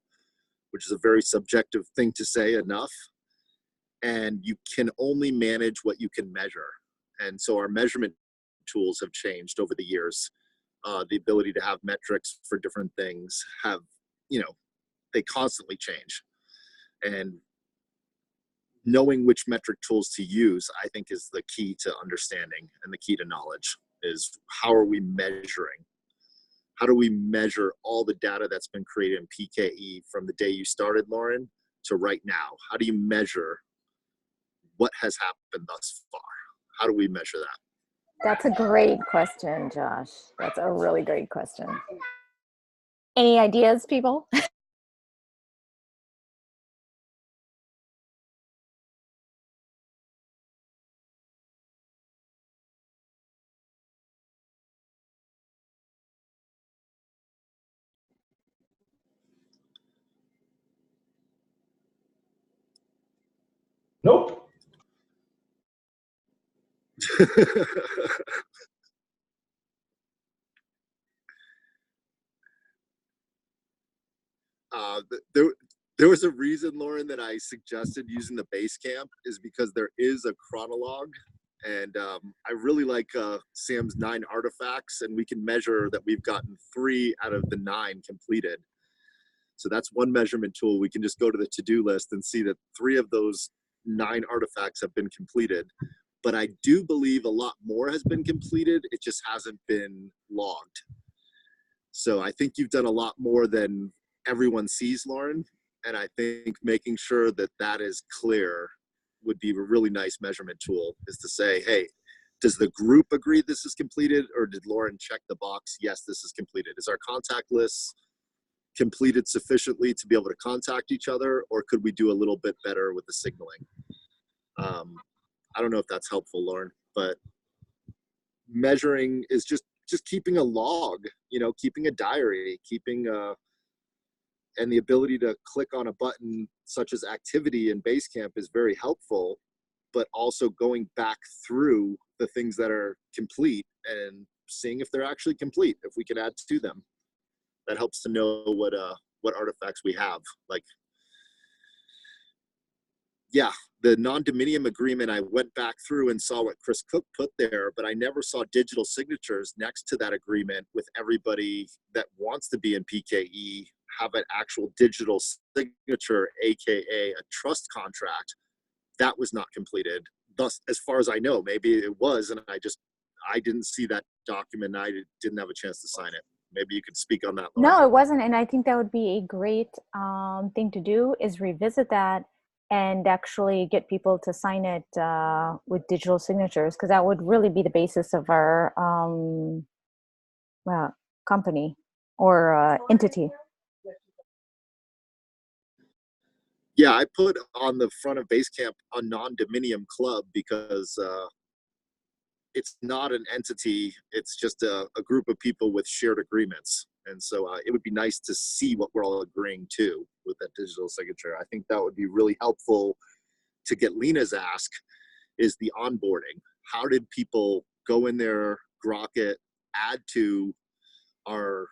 Speaker 4: which is a very subjective thing to say, enough. and you can only manage what you can measure. And so our measurement tools have changed over the years. The ability to have metrics for different things have, they constantly change. And knowing which metric tools to use, I think, is the key to understanding and the key to knowledge. Is how are we measuring? How do we measure all the data that's been created in PKE from the day you started, Lauren, to right now? How do you measure what has happened thus far? How do we measure that?
Speaker 1: That's a great question, Josh. That's a really great question. Any ideas, people?
Speaker 2: Nope.
Speaker 4: There was a reason, Lauren, that I suggested using the Basecamp is because there is a chronologue, and I really like Sam's 9 artifacts, and we can measure that we've gotten 3 out of the 9 completed. So that's one measurement tool. We can just go to the to-do list and see that 3 of those 9 artifacts have been completed. But I do believe a lot more has been completed. It just hasn't been logged. So I think you've done a lot more than everyone sees, Lauren. And I think making sure that that is clear would be a really nice measurement tool, is to say, hey, does the group agree this is completed, or did Lauren check the box, yes, this is completed? Is our contact list completed sufficiently to be able to contact each other, or could we do a little bit better with the signaling? I don't know if that's helpful, Lauren, but measuring is just keeping a log, keeping a diary, keeping and the ability to click on a button such as activity in Basecamp is very helpful, but also going back through the things that are complete and seeing if they're actually complete, if we can add to them. That helps to know what artifacts we have. Like, yeah, the non-dominium agreement, I went back through and saw what Chris Cook put there, but I never saw digital signatures next to that agreement with everybody that wants to be in PKE have an actual digital signature, AKA a trust contract. That was not completed. Thus, as far as I know, maybe it was, and I didn't see that document. I didn't have a chance to sign it. Maybe you could speak on that, Lauren.
Speaker 1: No, it wasn't. And I think that would be a great thing to do, is revisit that and actually get people to sign it with digital signatures, because that would really be the basis of our company or entity.
Speaker 4: Yeah, I put on the front of Basecamp a non-dominium club because it's not an entity. It's just a group of people with shared agreements. And so it would be nice to see what we're all agreeing to with that digital signature. I think that would be really helpful to get Lena's ask, is the onboarding. How did people go in there, grok it, add to our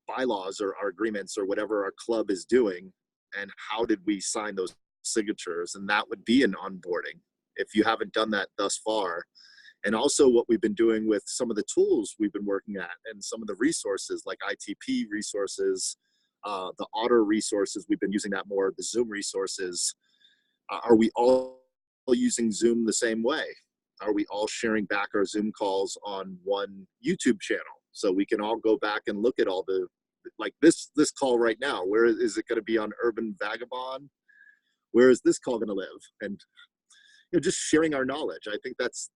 Speaker 4: bylaws or our agreements or whatever our club is doing, and how did we sign those signatures? And that would be an onboarding if you haven't done that thus far. And also what we've been doing with some of the tools we've been working at and some of the resources like ITP resources, the Otter resources, we've been using that more, the Zoom resources. Are we all using Zoom the same way? Are we all sharing back our Zoom calls on one YouTube channel? So we can all go back and look at all the, like this call right now, where is it going to be on Urban Vagabond? Where is this call going to live? And just sharing our knowledge. I think that's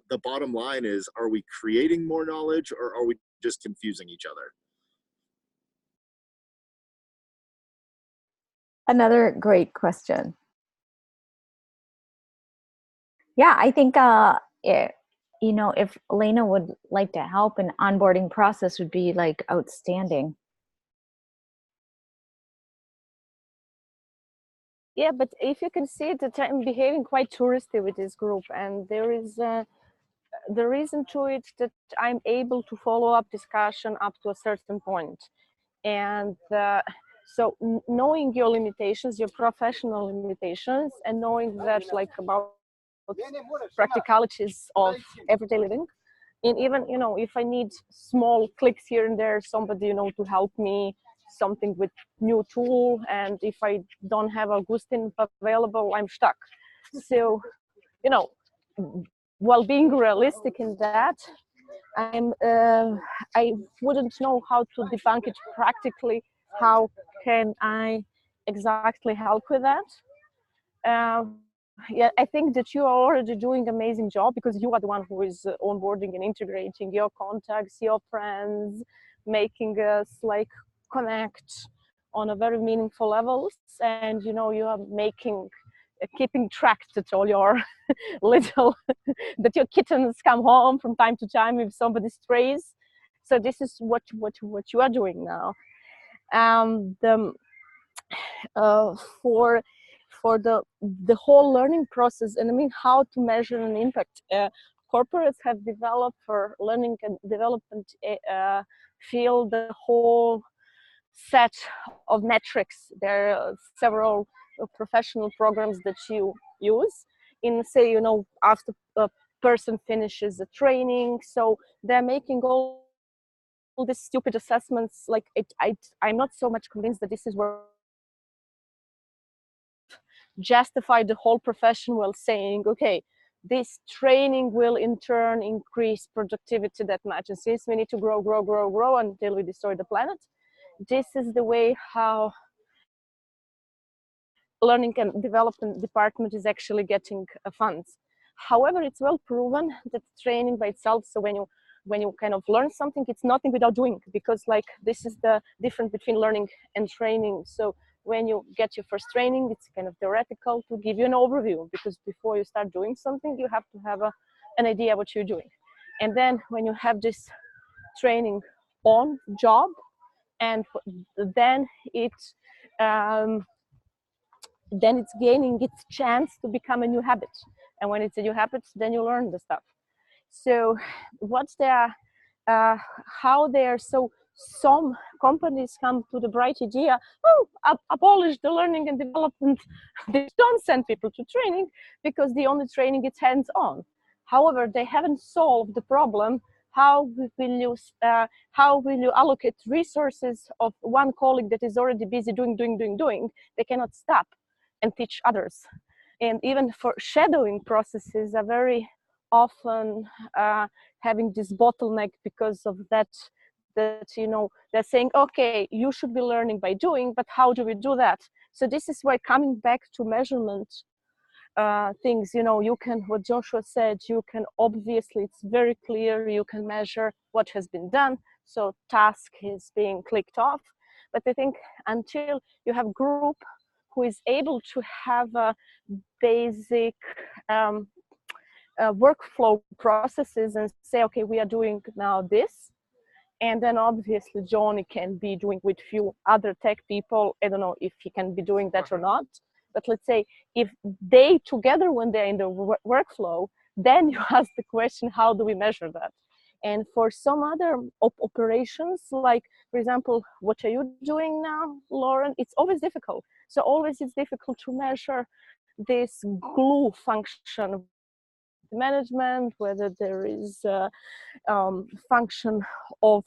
Speaker 4: the bottom line, is, are we creating more knowledge or are we just confusing each other?
Speaker 1: Another great question. Yeah, I think if Lena would like to help, an onboarding process would be like outstanding.
Speaker 6: Yeah, but if you can see that I'm behaving quite touristy with this group, and there is the reason to it that I'm able to follow up discussion up to a certain point. And So knowing your limitations, your professional limitations, and knowing that like about practicalities of everyday living. And even, you know, if I need small clicks here and there, somebody, you know, to help me something with new tool, and if I don't have Augustine available, I'm stuck. So, you know, while being realistic in that, I wouldn't know how to debunk it practically. How can I exactly help with that? Yeah, I think that you are already doing an amazing job, because you are the one who is onboarding and integrating your contacts, your friends, making us like connect on a very meaningful levels. And you know, you are making keeping track that all your little that your kittens come home from time to time if somebody strays. So this is what you are doing now. The uh, for the whole learning process, and I mean how to measure an impact. Corporates have developed for learning and development field the whole set of metrics. There are several professional programs that you use in, say, you know, after a person finishes a training. So they're making all these stupid assessments. Like I'm not so much convinced that this is where justify the whole profession while saying, okay, this training will in turn increase productivity that much. And since we need to grow until we destroy the planet, this is the way how learning and development department is actually getting funds. However, it's well proven that training by itself, so when you kind of learn something, it's nothing without doing, because like this is the difference between learning and training. So when you get your first training, it's kind of theoretical to give you an overview, because before you start doing something, you have to have an idea what you're doing. And then when you have this training on job, and then it's gaining its chance to become a new habit. And when it's a new habit, then you learn the stuff. So what's their how they're so some companies come to the bright idea, oh, abolish the learning and development. They don't send people to training because the only training is hands-on. However, they haven't solved the problem. How will you allocate resources of one colleague that is already busy doing? They cannot stop and teach others. And even for shadowing processes are very often having this bottleneck because of that you know, they're saying, okay, you should be learning by doing, but how do we do that? So this is why coming back to measurement things, you know, you can, what Joshua said, you can obviously, it's very clear, you can measure what has been done. So task is being clicked off. But I think until you have group who is able to have a basic workflow processes and say, okay, we are doing now this. And then obviously Johnny can be doing with few other tech people. I don't know if he can be doing that or not. But let's say if they together, when they're in the workflow, then you ask the question, how do we measure that? And for some other operations, like for example, what are you doing now, Lauren? It's always difficult. So always it's difficult to measure this glue function management, whether there is a function of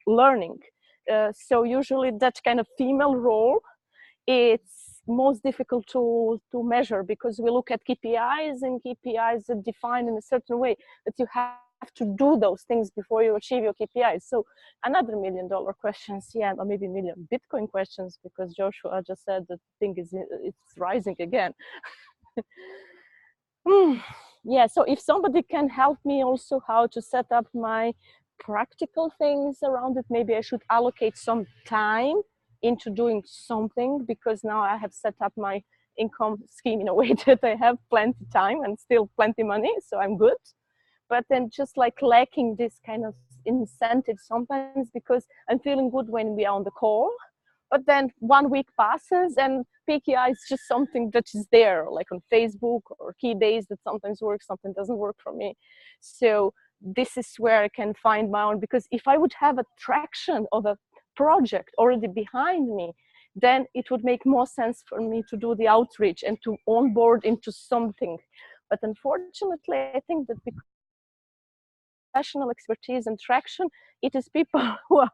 Speaker 6: learning. So usually that kind of female role, it's most difficult to measure, because we look at KPIs, and KPIs are defined in a certain way that you have to do those things before you achieve your KPIs. So another $1 million questions, yeah, or maybe million Bitcoin questions, because Joshua just said the thing is it's rising again. Yeah, so if somebody can help me also how to set up my practical things around it, maybe I should allocate some time into doing something, because now I have set up my income scheme in a way that I have plenty time and still plenty money, so I'm good. But then just like lacking this kind of incentive sometimes, because I'm feeling good when we are on the call, but then 1 week passes and PKI is just something that is there, like on Facebook or Keybase, that sometimes works, something doesn't work for me. So this is where I can find my own, because if I would have a traction of a project already behind me, then it would make more sense for me to do the outreach and to onboard into something. But unfortunately, I think that because professional expertise and traction, it is people who are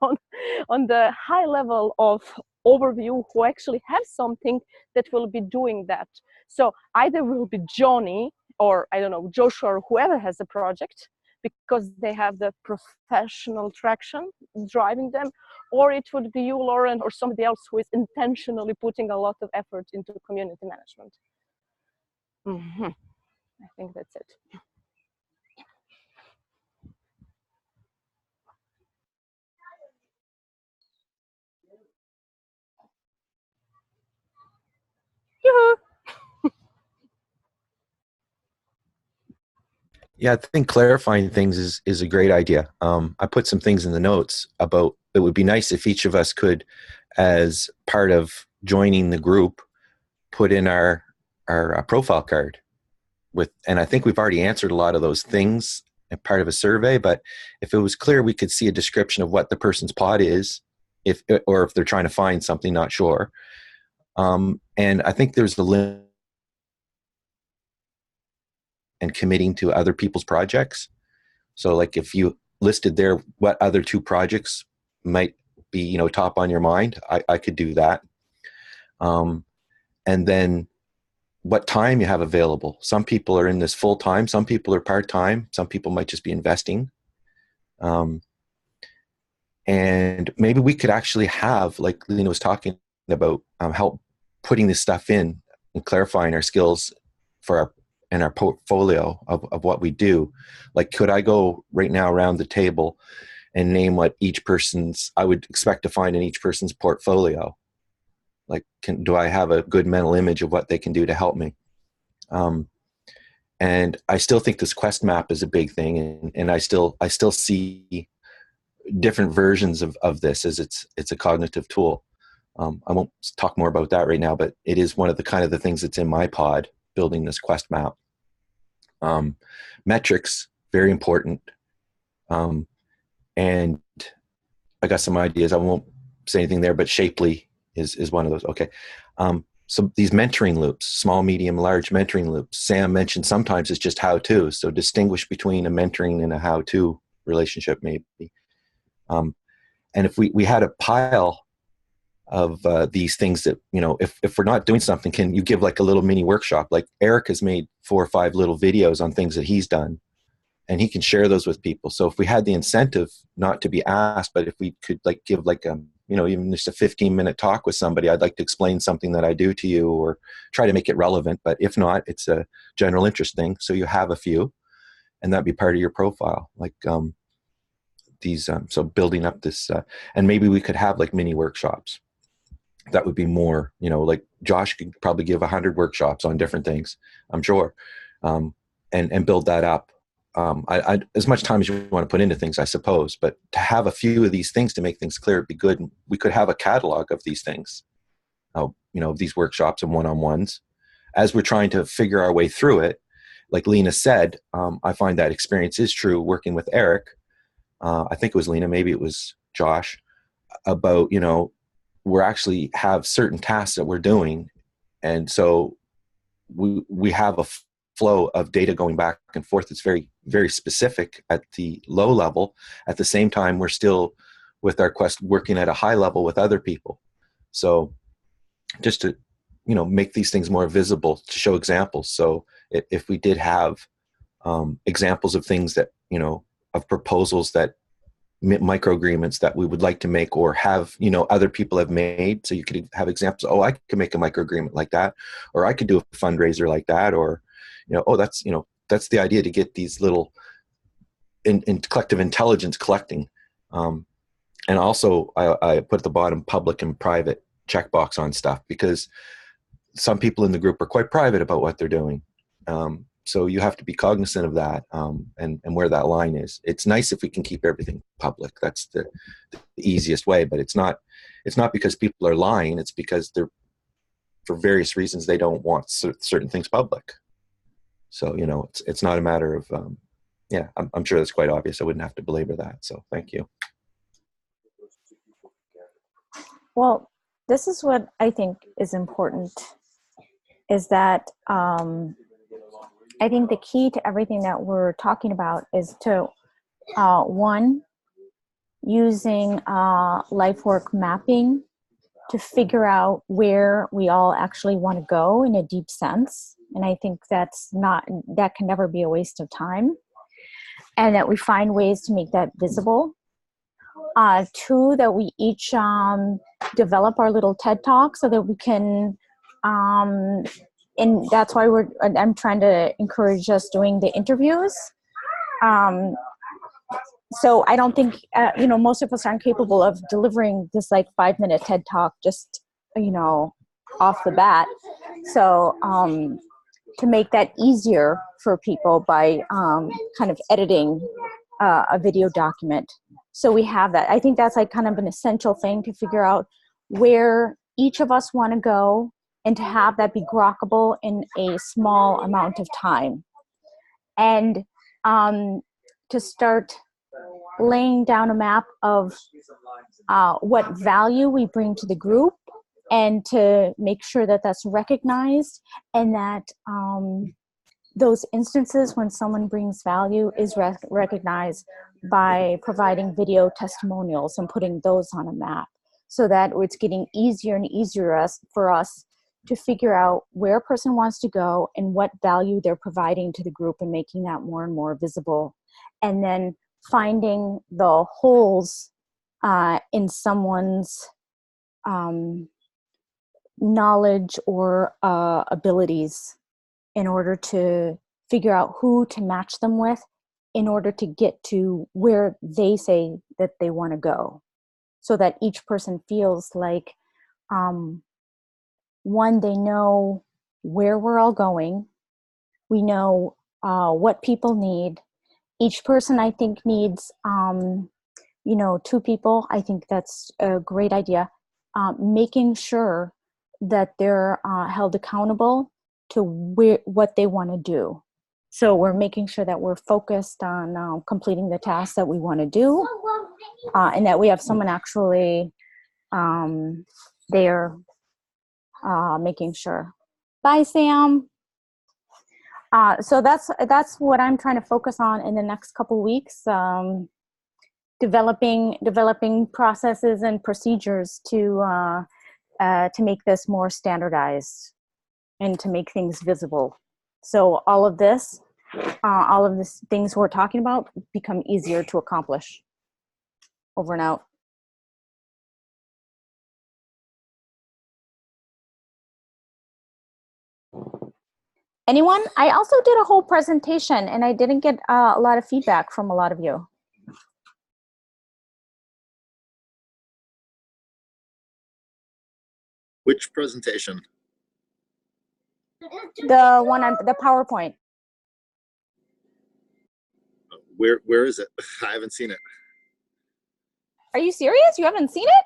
Speaker 6: on the high level of overview who actually have something that will be doing that. So either will be Johnny or I don't know, Joshua or whoever has a project, because they have the professional traction driving them, or it would be you, Lauren, or somebody else who is intentionally putting a lot of effort into community management. I think that's it. Yoo-hoo.
Speaker 5: Yeah, I think clarifying things is a great idea. I put some things in the notes about it would be nice if each of us could, as part of joining the group, put in our profile card with, and I think we've already answered a lot of those things as part of a survey, but if it was clear, we could see a description of what the person's pod is, or if they're trying to find something, not sure. And I think there's the limit and committing to other people's projects. So like if you listed there what other 2 projects might be, you know, top on your mind, I could do that. And then what time you have available. Some people are in this full time, some people are part-time, some people might just be investing. And maybe we could actually have, like Lena was talking about, help putting this stuff in and clarifying our skills for our portfolio of what we do. Like, could I go right now around the table and name what each person's, I would expect to find in each person's portfolio? Like, do I have a good mental image of what they can do to help me? And I still think this quest map is a big thing, and I still see different versions of this as it's a cognitive tool. I won't talk more about that right now, but it is one of the kind of the things that's in my pod, building this quest map. Metrics, very important. And I got some ideas. I won't say anything there, but Shapely is one of those. Okay. So these mentoring loops, small, medium, large mentoring loops. Sam mentioned sometimes it's just how-to. So distinguish between a mentoring and a how-to relationship, maybe. And if we had a pile of these things that, you know, if we're not doing something, can you give like a little mini workshop? Like Eric has made 4 or 5 little videos on things that he's done, and he can share those with people. So if we had the incentive not to be asked, but if we could like give like a, you know, even just a 15-minute talk with somebody, I'd like to explain something that I do to you, or try to make it relevant. But if not, it's a general interest thing. So you have a few, and that'd be part of your profile. Like these, so building up this, and maybe we could have like mini workshops. That would be more, you know, like Josh could probably give 100 workshops on different things, I'm sure, and build that up. I as much time as you want to put into things, I suppose, but to have a few of these things to make things clear would be good. We could have a catalog of these things, you know, these workshops and one-on-ones as we're trying to figure our way through it. Like Lena said, I find that experience is true working with Eric. I think it was Lena, maybe it was Josh, about, you know, we're actually have certain tasks that we're doing. And so we have a flow of data going back and forth. It's very, very specific at the low level. At the same time, we're still with our quest working at a high level with other people. So just to, you know, make these things more visible, to show examples. So if we did have examples of things that, you know, of proposals that micro agreements that we would like to make, or have, you know, other people have made, so you could have examples. Oh, I could make a micro agreement like that, or I could do a fundraiser like that, or, you know, oh, that's, you know, that's the idea, to get these little in collective intelligence collecting. And also I put at the bottom public and private checkbox on stuff, because some people in the group are quite private about what they're doing. So you have to be cognizant of that, and where that line is. It's nice if we can keep everything public. That's the easiest way, but it's not because people are lying. It's because they're, for various reasons, they don't want certain things public. So, you know, it's not a matter of, yeah, I'm sure that's quite obvious. I wouldn't have to belabor that. So thank you.
Speaker 1: Well, this is what I think is important, is that I think the key to everything that we're talking about is to, one, using life work mapping to figure out where we all actually want to go in a deep sense. And I think that can never be a waste of time. And that we find ways to make that visible. Two, that we each develop our little TED Talk so that we can, and that's why I'm trying to encourage us doing the interviews. So I don't think, most of us aren't capable of delivering this like 5-minute TED Talk just, off the bat. So to make that easier for people by kind of editing a video document. So we have that. I think that's like kind of an essential thing to figure out where each of us want to go and to have that be grokkable in a small amount of time. And to start laying down a map of what value we bring to the group, and to make sure that that's recognized, and that those instances when someone brings value is recognized by providing video testimonials and putting those on a map, so that it's getting easier and easier for us to figure out where a person wants to go and what value they're providing to the group, and making that more and more visible. And then finding the holes in someone's knowledge or abilities, in order to figure out who to match them with in order to get to where they say that they want to go, so that each person feels like, one, they know where we're all going. We know what people need. Each person, I think, needs, 2 people. I think that's a great idea. Making sure that they're held accountable to what they want to do. So we're making sure that we're focused on completing the tasks that we want to do, and that we have someone actually there making sure. Bye, Sam. So that's what I'm trying to focus on in the next couple weeks. Developing processes and procedures to make this more standardized and to make things visible. So all of these things we're talking about become easier to accomplish. Over and out. Anyone? I also did a whole presentation and I didn't get a lot of feedback from a lot of you.
Speaker 4: Which presentation?
Speaker 1: The one on the PowerPoint.
Speaker 4: Where is it? I haven't seen it.
Speaker 1: Are you serious? You haven't seen it?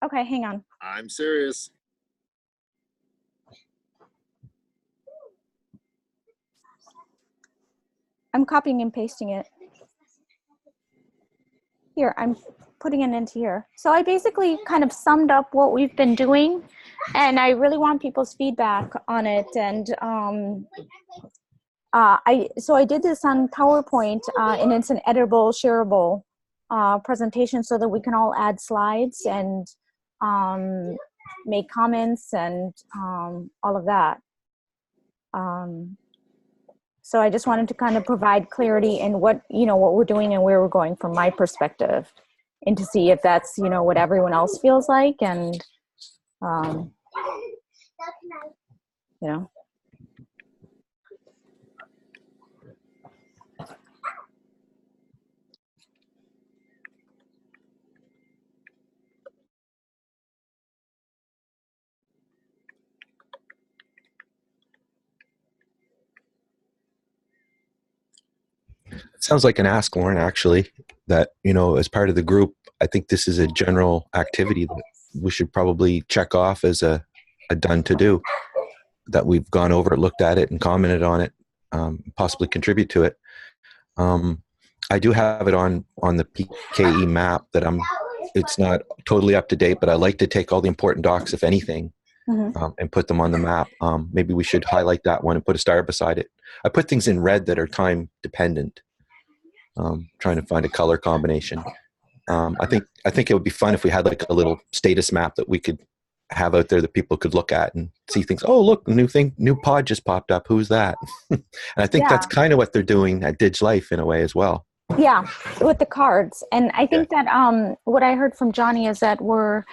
Speaker 1: Okay, hang on.
Speaker 4: I'm serious.
Speaker 1: I'm copying and pasting it. Here, I'm putting it into here. So I basically kind of summed up what we've been doing, and I really want people's feedback on it. And I did this on PowerPoint, and it's an editable, shareable presentation, so that we can all add slides and make comments and all of that. So I just wanted to kind of provide clarity in what we're doing and where we're going from my perspective, and to see if that's, what everyone else feels like. And,
Speaker 5: Sounds like an ask, Lauren, actually, that, as part of the group, I think this is a general activity that we should probably check off as a done to do, that we've gone over it, looked at it, and commented on it, possibly contribute to it. I do have it on the PKE map that I'm it's not totally up to date, but I like to take all the important docs, if anything, and put them on the map. Maybe we should highlight that one and put a star beside it. I put things in red that are time dependent. Trying to find a color combination. I think it would be fun if we had like a little status map that we could have out there that people could look at and see things. Oh, look, new pod just popped up. Who's that? And I think that's kind of what they're doing at DigLife in a way as well.
Speaker 1: Yeah, with the cards. And I think that what I heard from Johnny is that we're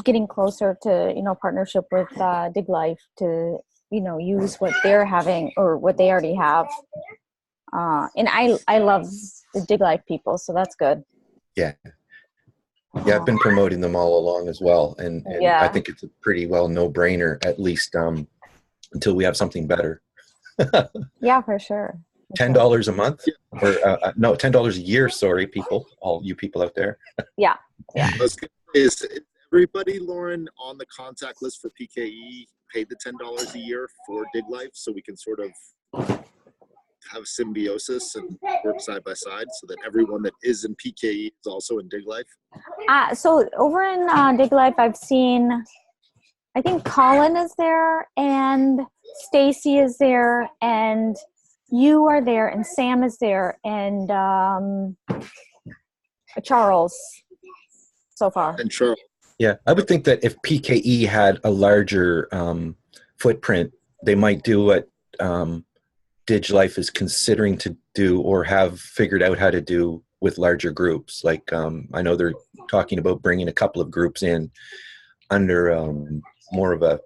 Speaker 1: getting closer to, partnership with DigLife to, use what they're having or what they already have. And I love the DigLife people, so that's good.
Speaker 5: Yeah. Yeah, I've been promoting them all along as well. And I think it's a pretty well no-brainer, at least until we have something better.
Speaker 1: Yeah, for sure.
Speaker 5: $10 a month? Or no, $10 a year, sorry, people. All you people out there.
Speaker 1: Yeah.
Speaker 4: Is everybody, Lauren, on the contact list for PKE paid the $10 a year for DigLife so we can sort of have symbiosis and work side by side so that everyone that is in PKE is also in DigLife?
Speaker 1: So over in DigLife, I've seen, I think Colin is there and Stacy is there and you are there and Sam is there and Charles so far.
Speaker 4: And Charles.
Speaker 5: Yeah, I would think that if PKE had a larger footprint, they might do what DigLife is considering to do or have figured out how to do with larger groups. Like I know they're talking about bringing a couple of groups in under more of a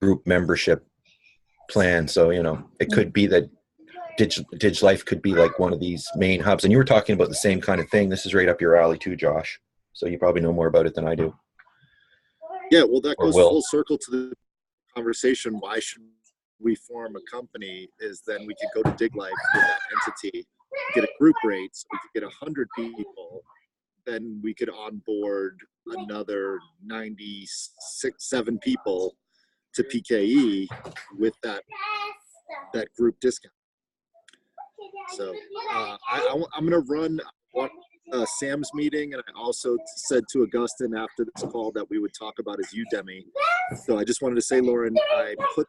Speaker 5: group membership plan. So, it could be that DigLife could be like one of these main hubs. And you were talking about the same kind of thing. This is right up your alley too, Josh. So you probably know more about it than I do.
Speaker 4: Yeah, well, that goes full circle to the conversation. Why should we form a company? Is then we could go to DigLife with that entity, get a group rate, so we could get 100 people. Then we could onboard another 7 people to PKE with that group discount. So I'm going to run Sam's meeting, and I also said to Augustin after this call that we would talk about his Udemy. So I just wanted to say, Lauren, I put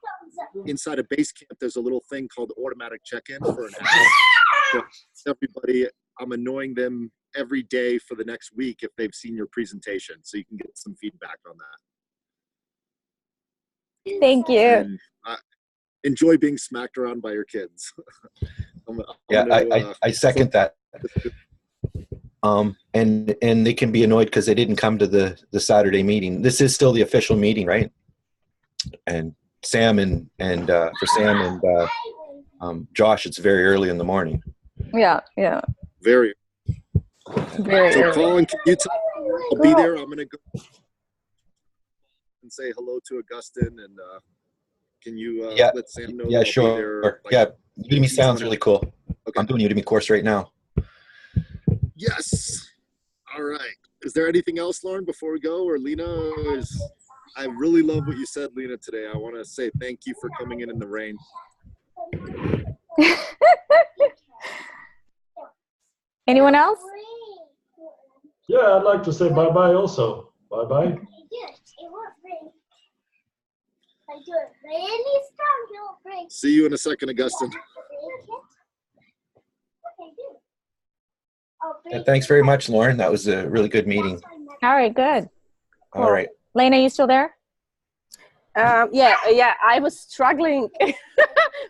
Speaker 4: inside of Basecamp, there's a little thing called automatic check-in for an hour. So everybody, I'm annoying them every day for the next week if they've seen your presentation, so you can get some feedback on that.
Speaker 1: Thank you. And,
Speaker 4: enjoy being smacked around by your kids.
Speaker 5: I second that. And they can be annoyed because they didn't come to the Saturday meeting. This is still the official meeting, right? And Sam and for Sam and Josh, it's very early in the morning.
Speaker 1: Yeah.
Speaker 4: Very
Speaker 1: so
Speaker 4: early. Colin, can you tell me? I'll be there. I'm gonna go and say hello to Augustin, and can you let Sam know?
Speaker 5: Yeah, sure. Udemy sounds really cool. Okay. I'm doing Udemy course right now.
Speaker 4: Yes. All right. Is there anything else, Lauren, before we go? Or Lena? I really love what you said, Lena, today. I want to say thank you for coming in the rain.
Speaker 1: Anyone else?
Speaker 2: Yeah, I'd like to say bye-bye also. Bye-bye.
Speaker 4: See you in a second, Augustin.
Speaker 5: And thanks very much, Lauren. That was a really good meeting.
Speaker 1: All right, good.
Speaker 5: Cool. All right.
Speaker 1: Lena, you still there?
Speaker 6: Yeah, I was struggling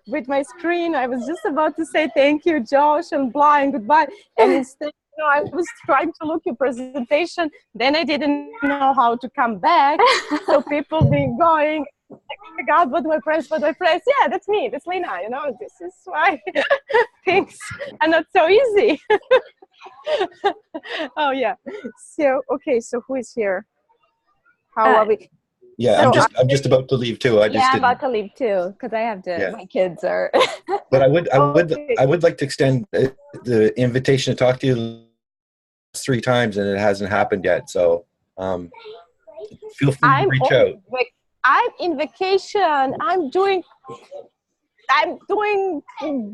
Speaker 6: with my screen. I was just about to say thank you, Josh, and blah, and goodbye. And instead, I was trying to look your presentation. Then I didn't know how to come back. So people been going, oh my God, what do I press? Yeah, that's me. That's Lena. This is why things are not so easy. Oh, yeah. So, okay, so who is here? How are we?
Speaker 5: Yeah, so I'm just about to leave too.
Speaker 1: I'm about to leave too because I have to. Yeah. My kids are.
Speaker 5: But I would like to extend the invitation to talk to you 3 times, and it hasn't happened yet. So feel free to reach out.
Speaker 6: I'm in vacation. I'm doing I'm doing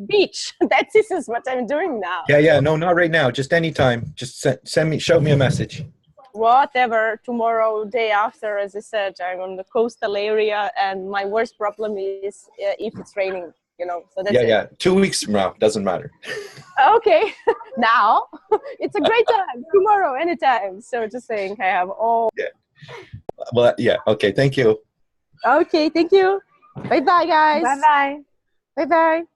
Speaker 6: beach. This is what I'm doing now.
Speaker 5: Yeah. No, not right now. Just anytime. Just show me a message.
Speaker 6: Whatever, tomorrow, day after, as I said, I'm on the coastal area, and my worst problem is if it's raining, so that's it.
Speaker 5: Yeah. 2 weeks from now, doesn't matter.
Speaker 6: Okay, now it's a great time. Tomorrow, anytime. So just saying, I have all.
Speaker 5: Yeah. Well, yeah. Okay. Thank you.
Speaker 6: Okay, thank you. Bye-bye, guys.
Speaker 1: Bye-bye.
Speaker 6: Bye-bye.